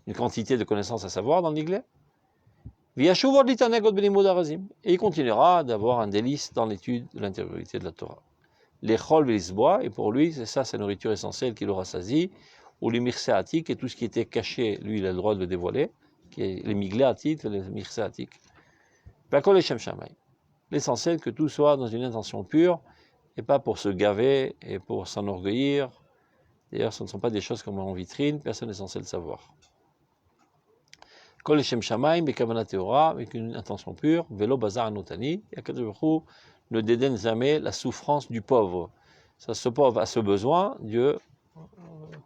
une quantité de connaissances à savoir dans le niglé. Et il continuera d'avoir un délice dans l'étude de l'intériorité de la Torah. Les chol bois, et pour lui, c'est ça sa nourriture essentielle qu'il aura saisi, ou les mirséatiques, et tout ce qui était caché, lui, il a le droit de le dévoiler, qui est les migléatiques, les mirséatiques. L'essentiel, que tout soit dans une intention pure, et pas pour se gaver et pour s'enorgueillir. D'ailleurs, ce ne sont pas des choses comme en vitrine, personne n'est censé le savoir. Kol Shem Shamaim, Bekavana Teora, avec une intention pure, Velo Bazar Anotani, et Akadosh ne dédaigne jamais la souffrance du pauvre. Ça, ce pauvre a ce besoin, Dieu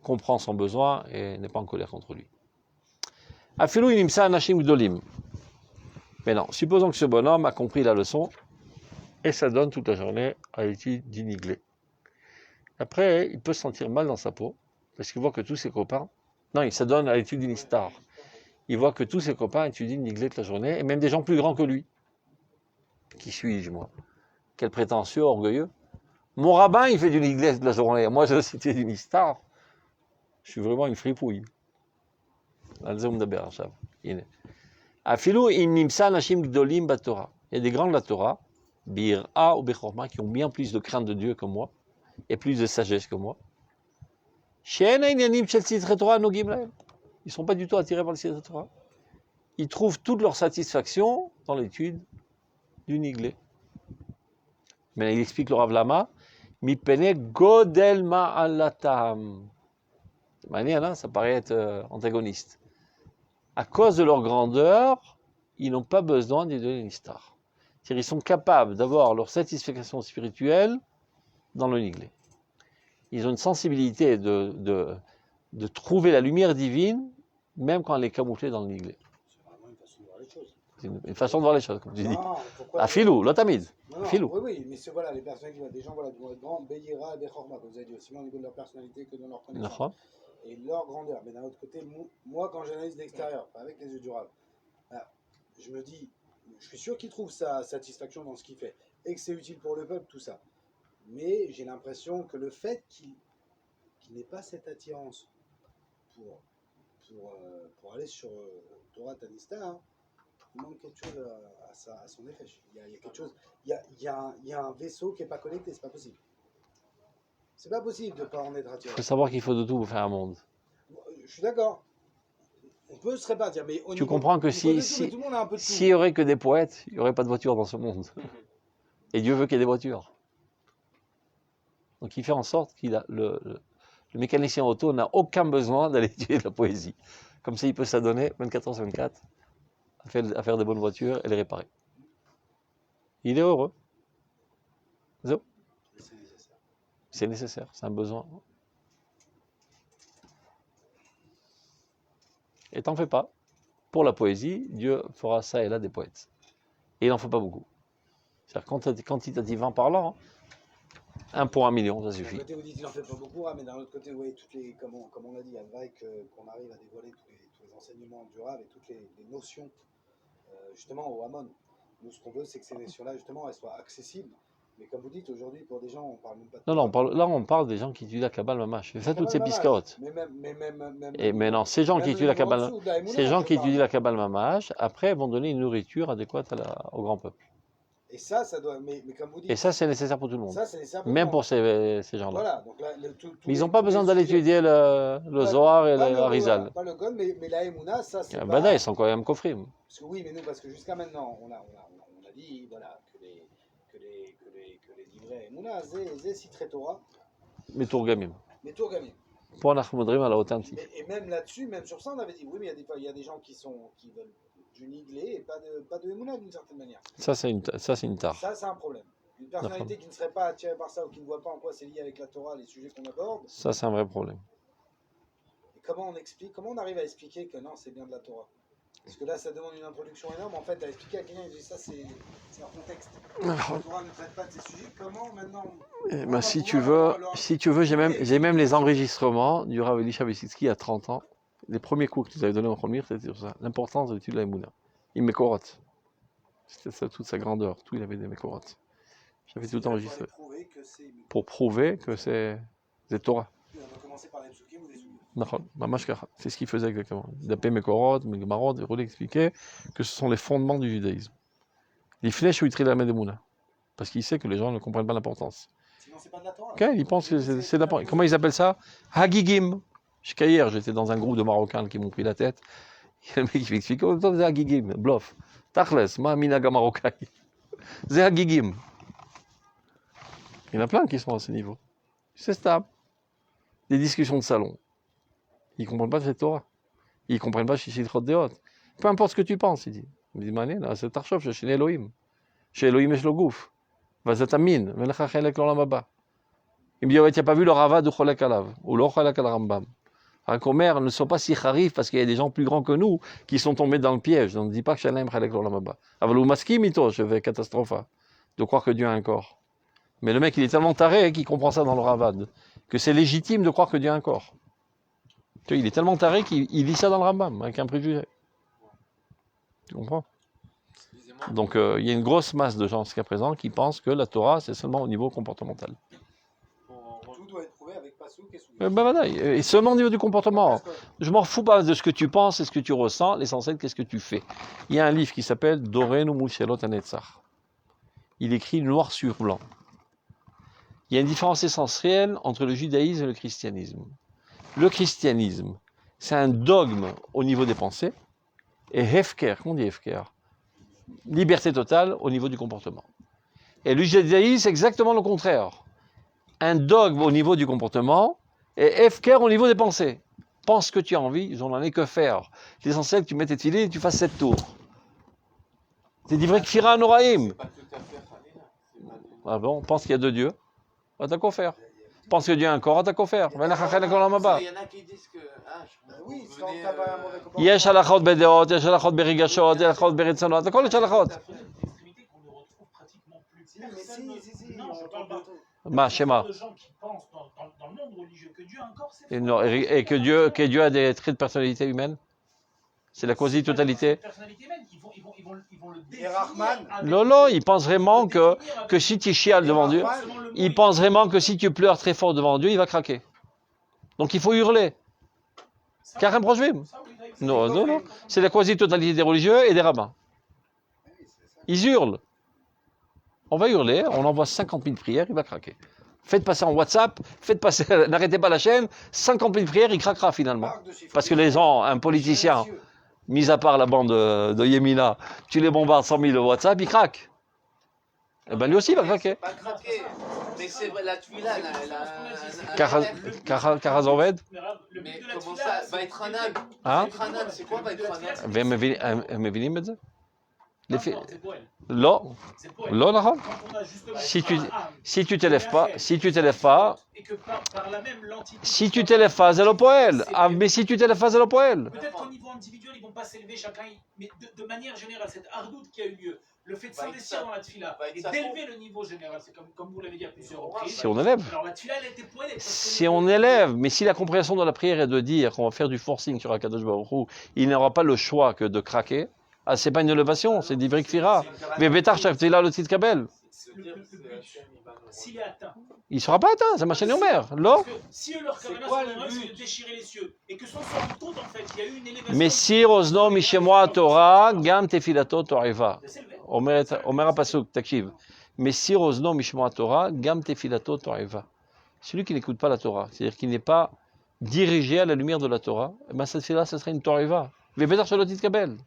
comprend son besoin et n'est pas en colère contre lui. Afilou Inimsa Anashim Gdolim. Mais non, supposons que ce bonhomme a compris la leçon et s'adonne toute la journée à l'étude du niglé. Après, il peut se sentir mal dans sa peau, parce qu'il voit que tous ses copains... Non, il s'adonne à l'étude du nistar. Il voit que tous ses copains étudient le niglé toute la journée, et même des gens plus grands que lui. Qui suis-je, moi? Quel prétentieux, orgueilleux. Mon rabbin, il fait du niglé toute la journée. Moi, je cite du nistar. Je suis vraiment une fripouille. Afilou in nimsa nashim gdolim batora. Il y a des grands de la Torah, bir'a ou bechorma, qui ont bien plus de crainte de Dieu que moi, et plus de sagesse que moi. She'en inyanim shel sitre Torah nogim lahem. Ils ne sont pas du tout attirés par le sitre Torah. Ils trouvent toute leur satisfaction dans l'étude du Niglé. Mais il explique le Rav Lama, mipene godel ma'alatam. De manière, là, ça paraît être antagoniste. À cause de leur grandeur, ils n'ont pas besoin de donner une star. C'est-à-dire, ils sont capables d'avoir leur satisfaction spirituelle dans le Niglé. Ils ont une sensibilité de trouver la lumière divine, même quand elle est camouflée dans le Niglé. C'est vraiment une façon de voir les choses. C'est une façon de voir les choses, comme tu dis. Non, pourquoi Afilou, l'otamid. Non, Afilou. oui, mais c'est voilà, les personnes qui voient des gens voilà, qui vont être grands, Beyira et Bechorma, comme vous avez dit, aussi bien au niveau de leur personnalité que dans leur connaissance. D'accord. Et leur grandeur. Mais d'un autre côté, moi, quand j'analyse l'extérieur, pas avec les yeux du Rav, je me dis, je suis sûr qu'il trouve sa satisfaction dans ce qu'il fait et que c'est utile pour le peuple, tout ça. Mais j'ai l'impression que le fait qu'il n'ait pas cette attirance pour aller sur Torah Tanista, hein, il manque quelque chose à son effet. Il y a quelque chose, il y a un vaisseau qui n'est pas connecté, c'est pas possible. C'est pas possible de ne pas en être attiré. Il faut savoir qu'il faut de tout pour faire un monde. Je suis d'accord. On peut se répartir, mais Tu comprends que s'il n'y aurait que des poètes, il n'y aurait pas de voitures dans ce monde. Et Dieu veut qu'il y ait des voitures. Donc il fait en sorte qu'il a le mécanicien auto n'a aucun besoin d'aller étudier de la poésie. Comme ça, il peut s'adonner 24 heures sur 24 à faire des bonnes voitures et les réparer. Il est heureux. C'est nécessaire, c'est un besoin. Et t'en fais pas. Pour la poésie, Dieu fera ça et là des poètes. Et il n'en faut pas beaucoup. C'est-à-dire quantitativement parlant, 1 pour 1 million, ça suffit. D'un côté, vous dites qu'il n'en fait pas beaucoup, mais d'un autre côté, oui, comme on l'a dit, il vrai qu'on arrive à dévoiler tous les enseignements du Rav et toutes les notions, justement, au Hamon. Nous, ce qu'on veut, c'est que ces notions-là, justement, elles soient accessibles. Mais comme vous dites, aujourd'hui, pour des gens, on parle même pas de... Non, on parle des gens qui étudient la Kabbale Mamash. Fais ça toutes ces piscaotes. Mais non, ces gens qui étudient la Kabbale, ces gens qui étudient la Kabbale Mamash, après, vont donner une nourriture adéquate au grand peuple. Et ça doit... Mais comme vous dites... Et ça, c'est nécessaire pour tout le monde. Ça, c'est nécessaire pour même tout le pour monde. ces gens-là. Voilà. Donc là, mais ils n'ont pas besoin d'aller étudier le Zohar et le Harizal. Pas le Gon, mais la Emouna, ça, c'est pas... Bada, ils sont quand même kofrim. Parce que oui, mais nous, parce que jusqu'à maintenant, on a dit, voilà, que les livrets Emouna, c'est Sitre Torah. Mais Tourgamim. Pour Nachmodrim à la authentique. Et même là-dessus, même sur ça, on avait dit, oui, mais il y a des gens qui veulent du Niglé et pas de Emouna d'une certaine manière. Ça, c'est une tare. Ça, c'est un problème. Une personnalité qui ne serait pas attirée par ça ou qui ne voit pas en quoi c'est lié avec la Torah, les sujets qu'on aborde. Ça, c'est un vrai problème. Et comment on arrive à expliquer que non, c'est bien de la Torah? Parce que là, ça demande une introduction énorme. En fait, à expliquer à quelqu'un, il dit ça, c'est un contexte. La Torah ne traite pas de ces sujets. Comment maintenant si tu veux, j'ai même les enregistrements du Rav Elisha Besitsky il y a 30 ans. Les premiers cours que tu avais donnés en première, c'était sur ça. L'importance de l'étude de la Emouna. Il m'écorote. C'était ça, toute sa grandeur. Tout, il avait des mécorotes. J'avais tout enregistré. Pour prouver que c'est Torah. On va commencer par les psukim ou les souvenirs. C'est ce qu'il faisait exactement. D'appeler mes corottes, mes marot, et Rolé expliquait que ce sont les fondements du judaïsme. Les flèches où il traite la main de Mouna. Parce qu'il sait que les gens ne comprennent pas l'importance. Sinon, c'est pas de la Torah. Okay, il pense que c'est de l'importance. Comment ils appellent ça? Hagigim. Jusqu'à hier, j'étais dans un groupe de Marocains qui m'ont pris la tête. Il y a le mec qui m'explique, oh, c'est Hagigim, bluff. Tachles, ma minaga marocain. C'est Hagigim. Il y en a plein qui sont à ce niveau. C'est stable. Des discussions de salon. Ils ne comprennent pas cette Torah. Ils ne comprennent pas chez Sitrot Deot. Peu importe ce que tu penses, il dit. Il me dit, Mané, c'est Tarchov, chez Elohim. Chez Elohim, je le gouf. Vazatamin, Melchachelek l'olamaba. Il me dit, ouais, tu n'as pas vu le Rava de Cholek Alav, ou le Cholek al Rambam. Racomer ne sont pas si charifs parce qu'il y a des gens plus grands que nous qui sont tombés dans le piège. Donc ne dis pas que Shalem Cholek l'olamaba. Avalou maski mito, je vais catastrophe. De croire que Dieu a un corps. Mais le mec, il est tellement taré qu'il comprend ça dans le Ravad, que c'est légitime de croire que Dieu a un corps. Il est tellement taré qu'il vit ça dans le Rambam, avec un préjugé. Tu comprends? Donc il y a une grosse masse de gens jusqu'à présent qui pensent que la Torah, c'est seulement au niveau comportemental. Tout doit être prouvé avec pas Et seulement au niveau du comportement. Je m'en fous pas de ce que tu penses et ce que tu ressens, l'essentiel, qu'est-ce que tu fais. Il y a un livre qui s'appelle Dorenu Mushelot Hanetzach. Il écrit noir sur blanc. Il y a une différence essentielle entre le judaïsme et le christianisme. Le christianisme, c'est un dogme au niveau des pensées, et Hefker, qu'on dit Hefker, liberté totale au niveau du comportement. Et le judaïsme, c'est exactement le contraire. Un dogme au niveau du comportement, et Hefker au niveau des pensées. Pense ce que tu as envie, j'en ai que faire. L'essentiel, que tu mettes tes filets et tu fasses 7 tours. C'est dit vrai que Fira Noraïm. Ah bon, pense qu'il y a 2 dieux. T'as qu'à faire. Pense que Dieu a un corps, t'as qu'à faire. Il y en a qui disent que. Oui, c'est quand t'as pas un mauvais comportement. Yesh halachot bedeot, yesh halachot berigashot, yesh halachot beritzonot, t'as quoi les halachot? Non, je parle pas. Ma, schéma. De gens qui pensent dans le monde religieux que Dieu a un corps, c'est Et que Dieu a des traits de personnalité humaine? C'est la quasi-totalité? personnalité humaine, ils vont le définir. Lolo, il pense vraiment que si tu chiales devant Dieu, il pense vraiment que si tu pleures très fort devant Dieu, il va craquer. Donc il faut hurler. Karim Projvim. Non. C'est la quasi-totalité des religieux et des rabbins. Ils hurlent. On va hurler, on envoie 50 000 prières, il va craquer. Faites passer en WhatsApp, n'arrêtez pas la chaîne, 50 000 prières, il craquera finalement. Parce que les gens, un politicien, mis à part la bande de Yemina, tu les bombardes 100 000 au WhatsApp, il craque. Et bien lui aussi il va craquer. Pas craquer, mais c'est vrai, la tuila, Karazoved. Mais comment ça va être un âne? Hein? Être un âne, c'est quoi va être un âne? הם מבינים את זה? לא, לא נכון. Si tu t'élèves pas, si tu t'élèves pas, זה לא פועל. Mais si tu t'élèves pas, זה לא פועל. Peut-être qu'au niveau individuel, ils vont pas s'élever chacun, mais de manière générale, cette ardoute qui a eu lieu, le fait de s'investir dans la tfila et d'élever le niveau général, c'est comme vous l'avez dit à plusieurs reprises. Si on élève. Alors la tfila, elle a été poêlée. Si on élève, mais si la compréhension de la prière est de dire qu'on va faire du forcing sur Akadosh Baruch Hu, il n'aura pas le choix que de craquer. Ah, c'est pas une élévation, c'est d'Ivrik Fira. Mais Bétar Shaftila le titre Kabel. S'il est atteint. Il ne sera pas atteint, c'est ma chaîne Omer. Là. Si leur kavana c'est de déchirer les cieux et que son sort tout en fait, il y a eu une élévation. Messir ozno mishemoa Torah, gam tefilato toreva. Omer apasuk, takchiv. Messir ozno mishemoa Torah, gam tefilato toreva. Celui qui n'écoute pas la Torah, c'est-à-dire qui n'est pas dirigé à la lumière de la Torah, ben cette fille-là, ce serait une toreva. Vébetar shalotit kabel.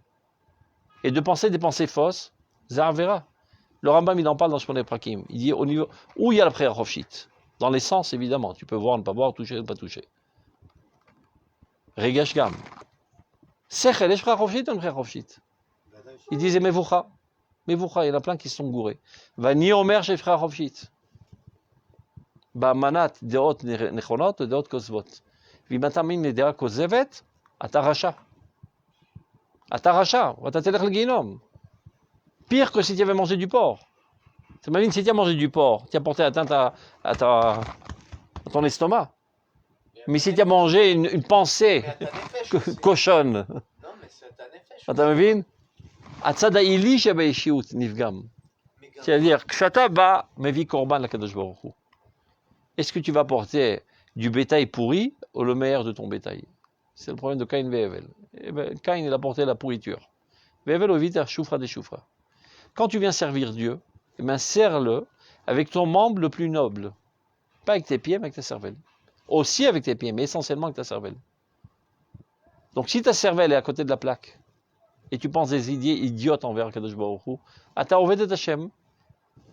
Et de penser des pensées fausses, Zahvera. Le Rambam, il en parle dans Shmoneh Prakim. Il dit au niveau où il y a la prière Rofshit. Dans les sens, évidemment. Tu peux voir, ne pas voir, toucher, ne pas toucher. Regash Gam. Sechel, est-ce prière Rofshit ou une prière Rofshit? Il disait Mevoucha. Mevoucha, il y en a plein qui se sont gourés. Va ni Omer chez frère Rofshit. Ba manat deot nechonot, deot kozvot. Vimatamin nedera kozevet, ataracha. Ataracha, va t'atteler le guinom. Pire que si tu avais mangé du porc. T'imagines si tu as mangé du porc, tu as porté atteinte à ton estomac. Mais si tu as mangé une pensée cochonne. Non, mais c'est un effet. Tu m'imagines? Atzadaili shabaishiut nifgam. C'est-à-dire, Kshata ba mevi korban la kadosh baruch hu. Est-ce que tu vas porter du bétail pourri ou le meilleur de ton bétail? C'est le problème de Caïn et Hevel. Eh ben, Caïn, il a porté la pourriture. Hevel oviter choufra des choufra. Quand tu viens servir Dieu, eh ben, sers-le avec ton membre le plus noble. Pas avec tes pieds, mais avec ta cervelle. Aussi avec tes pieds, mais essentiellement avec ta cervelle. Donc si ta cervelle est à côté de la plaque, et tu penses des idées idiotes envers Kadosh Baruch Hu, ata ovedet Hashem,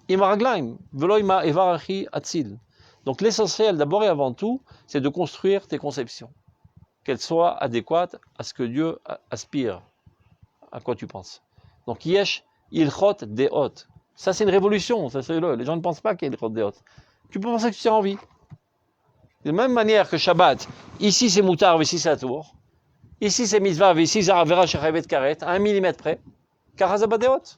ima raglaim, velo ima evarachi atzil. Donc l'essentiel, d'abord et avant tout, c'est de construire tes conceptions. Qu'elles soient adéquates à ce que Dieu aspire, à quoi tu penses. Donc yesh ilchot deot. Ça c'est une révolution, ça c'est le. Les gens ne pensent pas qu'il y a ilchot deot. Tu peux penser que tu as envie. De la même manière que Shabbat, ici c'est moutar, ici c'est atour. Ici c'est mitzvah, ici c'est avera shechavet karet, à 1 mm près. Karazabadeot.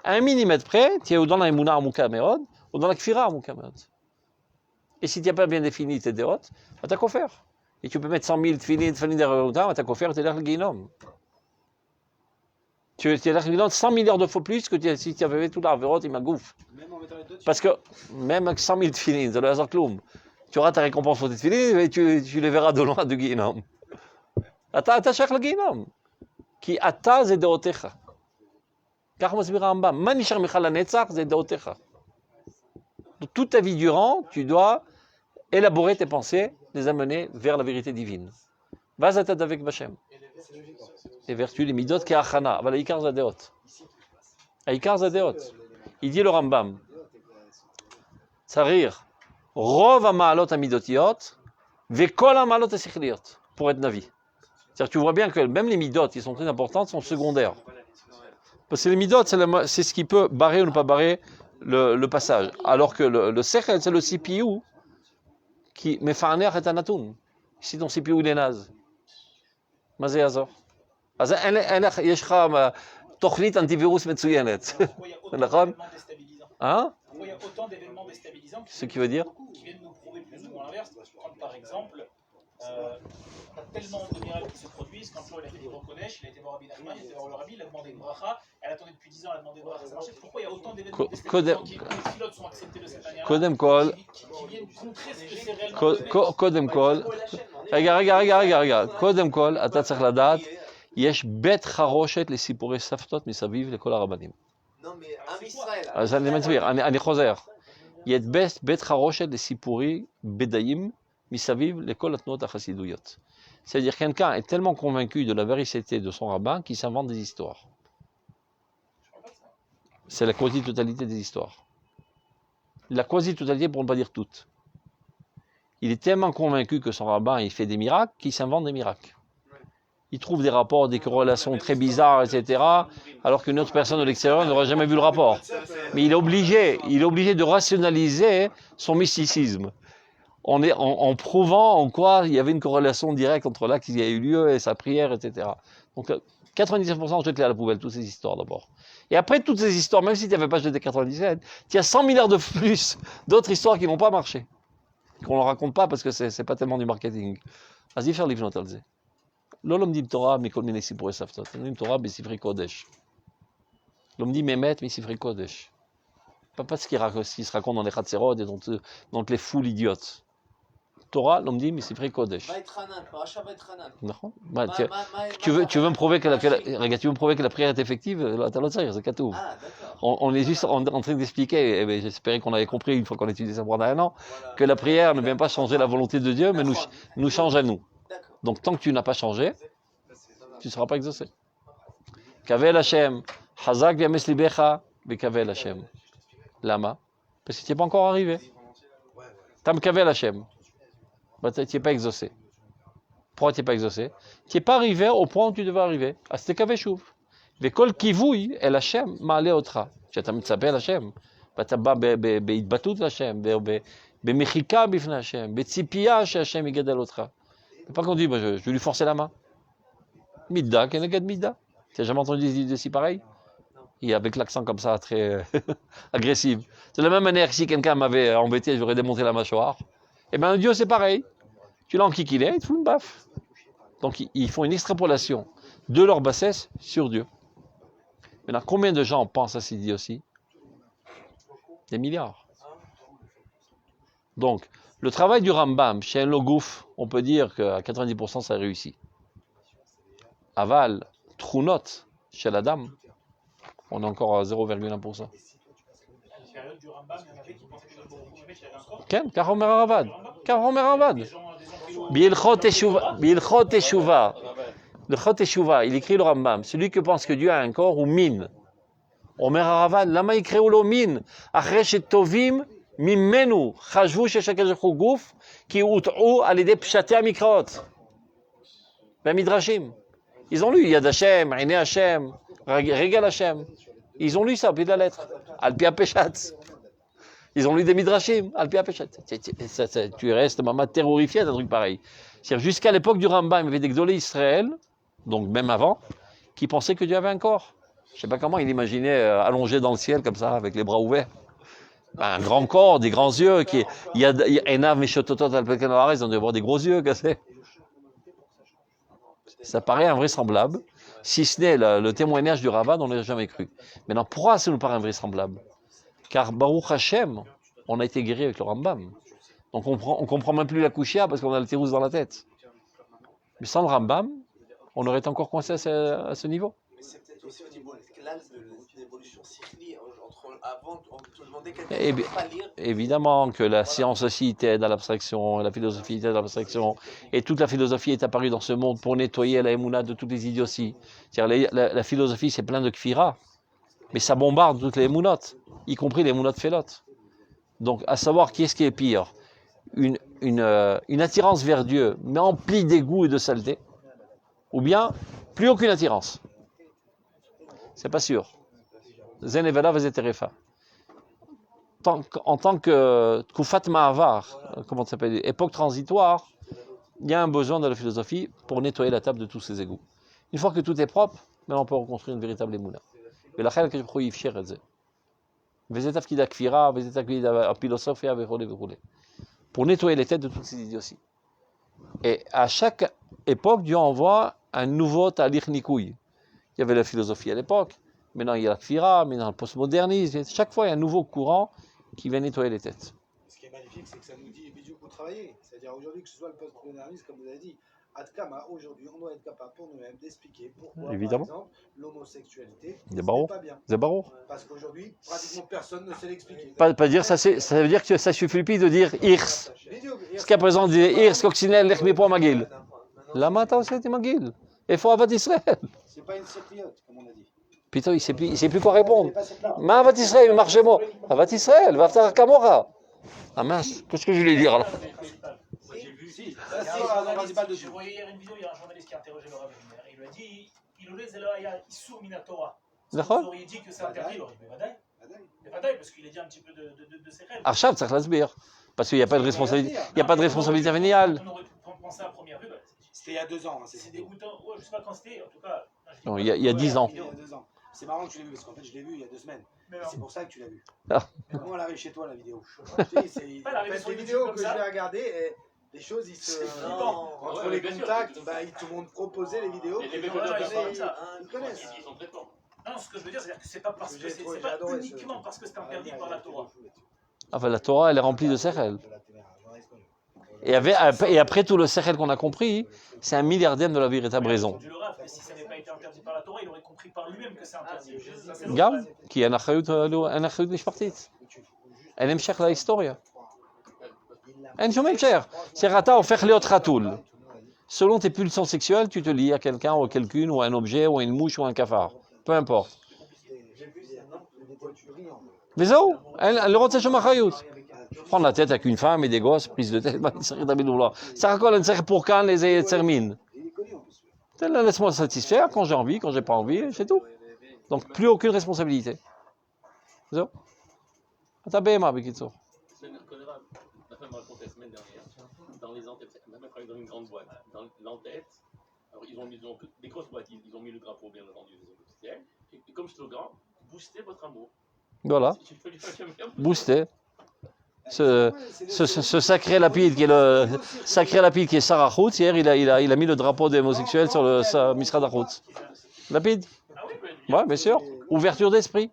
À 1 mm près, tu es ou dans la emuna amuka meod, ou dans la kfira amuka meod. Et si tu n'as pas bien défini tes deot, tu as qu'à faire. Et tu peux mettre 100 000 tefilin derrière tu as qu'à faire, tu es là le guinom. Tu es là le guinom 100 milliards de fois plus que si tu avais tout l'arverot, il m'a gouffre. Parce que même avec 100 000 tefilin, c'est le hasard kloum. tu auras ta récompense pour tes tefilines et tu les verras de loin de Guinam. אתה שייך לגיהנום. כי אתה זה דעותיך. ככה מסביר הרמב"ם. מה נשאר ממך לנצח? זה דעותיך. Toute ta vie durant, tu dois élaborer tes pensées, les amener vers la vérité divine. Vas à tête avec Bachem. Et vertu les midot qui achana. אבל העיקר זה הדעות. העיקר זה הדעות. Il dit le Rambam. צריך רוב המעלות המידותיות וכל המעלות השכליות pour être navi. C'est-à-dire que tu vois bien que même les midot, qui sont très importantes, sont secondaires. Parce que les midot, c'est ce qui peut barrer ou ne pas barrer le passage. Alors que le sechel, c'est le CPU qui mefa'aner et anatoun. Si ton CPU il est naze. מה זה יעזור? אז אין לך, יש לך תוכנית אנטיווירוס מצוינת. נכון? Il y a autant d'événements déstabilisants Ce qui veut dire qui viennent nous prouver plus ou moins l'inverse. Quand par exemple, tu as tellement de miracles qui se produisent. Quand Flo il a fait des Kodesh, il a été voir Rabbi Nachman, il a été voir le Rabbi, il a demandé une bracha, elle attendait depuis 10 ans, elle a demandé une bracha, ça marchait. Pourquoi il y a autant d'événements déstabilisants qui les pilotes sont acceptés de cette manière-là qui viennent contrer ce que c'est réellement קודם כל, רגע, קודם כל, אתה צריך לדעת, יש בית חרושת לסיפורי סבתות מסביב לכל הרבנים. אז אני מסביר, אני חוזר. יש בית חרושת לסיפורי בדאים מסביב לכל התנועות החסידויות. C'est-à-dire quelqu'un est tellement convaincu de la véracité de son rabbin qu'il s'invente des histoires. C'est la quasi-totalité des histoires. La quasi-totalité pour ne pas dire toutes. Il est tellement convaincu que son rabbin il fait des miracles qu'il s'invente des miracles. Il trouve des rapports, des corrélations très bizarres, etc. Alors qu'une autre personne de l'extérieur n'aurait jamais vu le rapport. Mais il est obligé de rationaliser son mysticisme. En prouvant en quoi il y avait une corrélation directe entre l'acte qui a eu lieu et sa prière, etc. Donc 99% jette-les à la poubelle, toutes ces histoires d'abord. Et après toutes ces histoires, même si tu n'avais pas jeté 97, il y a 100 milliards de plus d'autres histoires qui n'ont pas marché. Qu'on ne raconte pas parce que c'est pas tellement du marketing. Vas-y, faire livre notalze. לא לומדים תורה מכל מיני סיפורי סבתות, לומדים תורה בספרי קודש. לומדים אמת מספרי קודש. Pas ce qui se raconte dans les Khatserot et dans les foules idiotes. Torah, לומדים מספרי קודש. נכון? Tu veux me prouver que la prière est effective? אתה לא צריך, זה כתוב. On est juste en train d'expliquer, et j'espérais qu'on avait compris une fois qu'on étudiait ça pendant un an, que la prière ne vient pas changer la volonté de Dieu, mais nous change à nous. Donc tant que tu n'as pas changé, tu ne seras pas exaucé. Kavel Hashem, Hazak v'yames libecha, v'kavel Hashem. Lama, parce que tu n'es pas encore arrivé. Tam Kavel Hashem, tu n'es pas exaucé. Pourquoi tu n'es pas exaucé? Tu n'es pas arrivé au point où tu devais arriver. C'était Kavel Shuv. V'kol kivui el Hashem ma'ale otra. כשאתה מצפה להשם, ואתה בא בהתבטאות להשם, במחיקה בפני השם, בציפייה שהשם יגדל אותך. Pas qu'on dit, bah, je vais lui forcer la main. Midda, Kenegad Midda. Tu n'as jamais entendu des idées si pareilles? Et avec l'accent comme ça, très agressif. C'est de la même manière que si quelqu'un m'avait embêté, j'aurais démonté la mâchoire. Eh bien, Dieu, c'est pareil. Tu l'as enquiquilé, il te fout une baffe. Donc, ils font une extrapolation de leur bassesse sur Dieu. Maintenant, combien de gens pensent à ces idées aussi? Des milliards. Donc, le travail du Rambam, chez un Logouf, on peut dire qu'à 90% ça réussit. Aval, Trunot, chez la dame, on est encore à 0,1%. Ken, Karomer Aravad. Bilchot Teshuva. Le Chot Teshuva, il écrit le Rambam, celui qui pense que Dieu a un corps ou mine. Omer Aravad, lama יקראו לו מין, אחרי שטובים ממנו חשבו שיש הקדוש ברוך הוא גוף, כי הוטעו על ידי פשטי המקראות והמדרשים. Ils ont lu Yad Hashem, Aine Hashem, Regal Hashem. Ils ont lu ça au pied de la lettre, Al Pi HaPeshat. Ils ont lu des midrashim, Al Pi HaPeshat. Tu restes maman terrorifié d'un truc pareil. C'est-à-dire jusqu'à l'époque du Rambam, il y avait des Gdolé Israël, donc même avant, qui pensaient que Dieu avait un corps. Je ne sais pas comment il imaginait allongé dans le ciel comme ça, avec les bras ouverts. Un grand corps, des grands yeux, il y a Enav Meshototot Alpekanoares, ils ont dû avoir des gros yeux cassés. Ça paraît invraisemblable, si ce n'est le témoignage du Ravad, on ne l'a jamais cru. Maintenant, pourquoi ça nous paraît invraisemblable? Car Baruch Hashem, on a été guéri avec le Rambam. Donc on comprend même plus la Kushia parce qu'on a le tirous dans la tête. Mais sans le Rambam, on aurait été encore coincé à ce niveau. Mais c'est peut-être aussi au niveau de l'âge de l'évolution cyclique. Avant, on te demandait quelqu'un Eh qui ne bien, savait pas lire. évidemment que la science aussi t'aide à l'abstraction, et la philosophie t'aide à l'abstraction, et toute la philosophie est apparue dans ce monde pour nettoyer la émouna de toutes les idioties. C'est-à-dire la philosophie c'est plein de kfira, mais ça bombarde toutes les émounotes, y compris les émounotes félotes. Donc à savoir qui est-ce qui est pire, une attirance vers Dieu, mais emplie d'égout et de saleté, ou bien plus aucune attirance. C'est pas sûr. Zen et Vela Vezeterefa. En tant que Kufat Ma'avar, comment ça s'appelle, époque transitoire, il y a un besoin de la philosophie pour nettoyer la table de tous ces égouts. Une fois que tout est propre, maintenant on peut reconstruire une véritable émouna. Et la chèque que je crois y faire, c'est Vezetafkida Kfira, Vezetafkida Philosophia, Verole. Pour nettoyer les têtes de toutes ces idioties. Et à chaque époque, Dieu envoie un nouveau Talich Nikoui. Il y avait la philosophie à l'époque. Maintenant, il y a la kfira, maintenant le postmodernisme. Chaque fois, il y a un nouveau courant qui vient nettoyer les têtes. Ce qui est magnifique, c'est que ça nous dit Bidiou pour travailler. C'est-à-dire aujourd'hui, que ce soit le postmodernisme, comme vous avez dit, Adkama, aujourd'hui, on doit être capable pour nous-mêmes d'expliquer pourquoi, Évidemment. par exemple, l'homosexualité, Des n'est barreaux. pas bien. C'est barreau. Parce qu'aujourd'hui, pratiquement personne ne sait l'expliquer. Pas dire ça, ça veut dire que ça suffit plus de dire Irs. Ce qu'à présent dit Irs, Coccinelle, l'Echmipo, Magil. La matin, c'était Magil. Il faut avoir Israël. C'est pas une sécliote, comme on a dit. Putain, il sait plus quoi répondre. Mais Avat Israël, marchez-moi. Avat Israël, va faire Kamora. Ah mince, qu'est-ce que je voulais dire là? Je voyais hier une vidéo, il y a un journaliste qui a interrogé le Rav Wiener, et il lui a dit Ilolé Zelaya Issur Minatora. Vous auriez dit que c'est interdit, il aurait dit mais Vadaï, parce qu'il a dit un petit peu de ses rêves. Archav, ça classe bien. Parce qu'il n'y a pas de responsabilité. Il n'y a pas de responsabilité véniale. On aurait pu penser à première vue. C'était il y a 2 ans. C'est dégoûtant. Ouais, je ne sais pas quand c'était, en tout cas. Non, il y a 10 ans. Il y a 2 ans. C'est marrant que tu l'aies vu, parce qu'en fait, je l'ai vu il y a 2 semaines. C'est pour ça que tu l'as vu. Ah. Comment elle arrive chez toi, la vidéo? C'est des vidéos que je vais regarder et les choses, ils se... Entre les contacts, ils te montrent proposer les vidéos. Les mecs, ils connaissent. Ils sont très forts. Non, ce que je veux dire, c'est que c'est pas parce que c'est pas uniquement parce que c'est interdit par la Torah. Enfin, la Torah, elle est remplie de sechel. Et après tout le sechel qu'on a compris, c'est un milliardième de la véritable raison. Si ça n'avait pas été interdit par la Torah, il aurait compris par lui-même que c'est interdit. Gam, qui est un achayut mishpartit. Un המשך להיסטוריה. אין שום המשך. C'est-à-dire, הופך להיות חתול. Selon tes pulsions sexuelles, tu te lis à quelqu'un ou à quelqu'une, ou à un objet, ou à une mouche, ou à un cafard. Peu importe. וזהו, אני לא רוצה שום אחריות. Prendre la tête avec une femme et des gosses, prise de tête, ça raconte un cercle pour quand les termine. Laisse-moi satisfaire quand j'ai envie, quand j'ai pas envie, c'est tout. Donc plus aucune responsabilité. זהו. אתה בהמה בקיצור. Ma femme m'a raconté la semaine dernière, dans les entêtes, ma femme travaille dans une grande boîte, dans l'entête, alors ils ont mis des grosses boîtes, ils ont mis le drapeau bien entendu des officiels, et comme slogan, boostez votre amour. Voilà, booster. Ce sacré lapide qui est le sacré lapide qui est Sarah Houtz, hier il a mis le drapeau des homosexuels sur le Misrad Houtz. Lapide? Ouais, bien sûr. Ouverture d'esprit.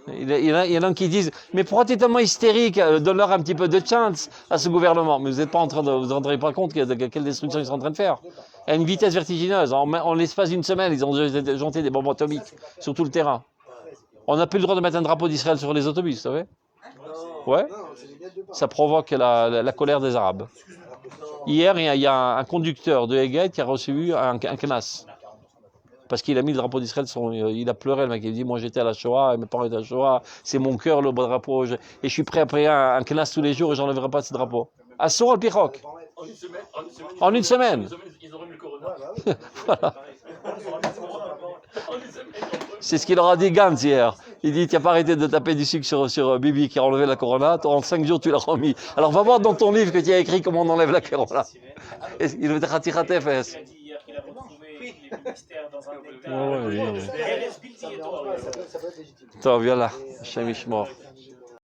Il y en a qui disent mais pourquoi tu es tellement hystérique, donne-leur un petit peu de chance à ce gouvernement. Mais vous n'êtes pas en train de vous rendez pas compte de quelle destruction ils sont en train de faire. À une vitesse vertigineuse. En l'espace d'une semaine, ils ont jeté des bombes atomiques sur tout le terrain. On n'a plus le droit de mettre un drapeau d'Israël sur les autobus, vous savez? Ouais. Ça provoque la colère des Arabes. Hier, il y a un conducteur de Eguet qui a reçu un knas. Parce qu'il a mis le drapeau d'Israël, il a pleuré, le mec, il dit, moi j'étais à la Shoah, mes parents étaient à la Shoah, c'est mon cœur le drapeau, et je suis prêt à payer un knas tous les jours et j'enlèverai pas ce drapeau. À Sour al-Pichok. En une semaine. Ils auraient mis le corona. Voilà. C'est ce qu'il leur a dit Gantz hier. Il dit, tu n'as pas arrêté de taper du sucre sur Bibi qui a enlevé la corona, en 5 jours tu l'as remis. Alors va voir dans ton livre que tu as écrit comment on enlève la corona. Il veut dire Khatirate Dans un Toi, viens là, Hashem Yishmor.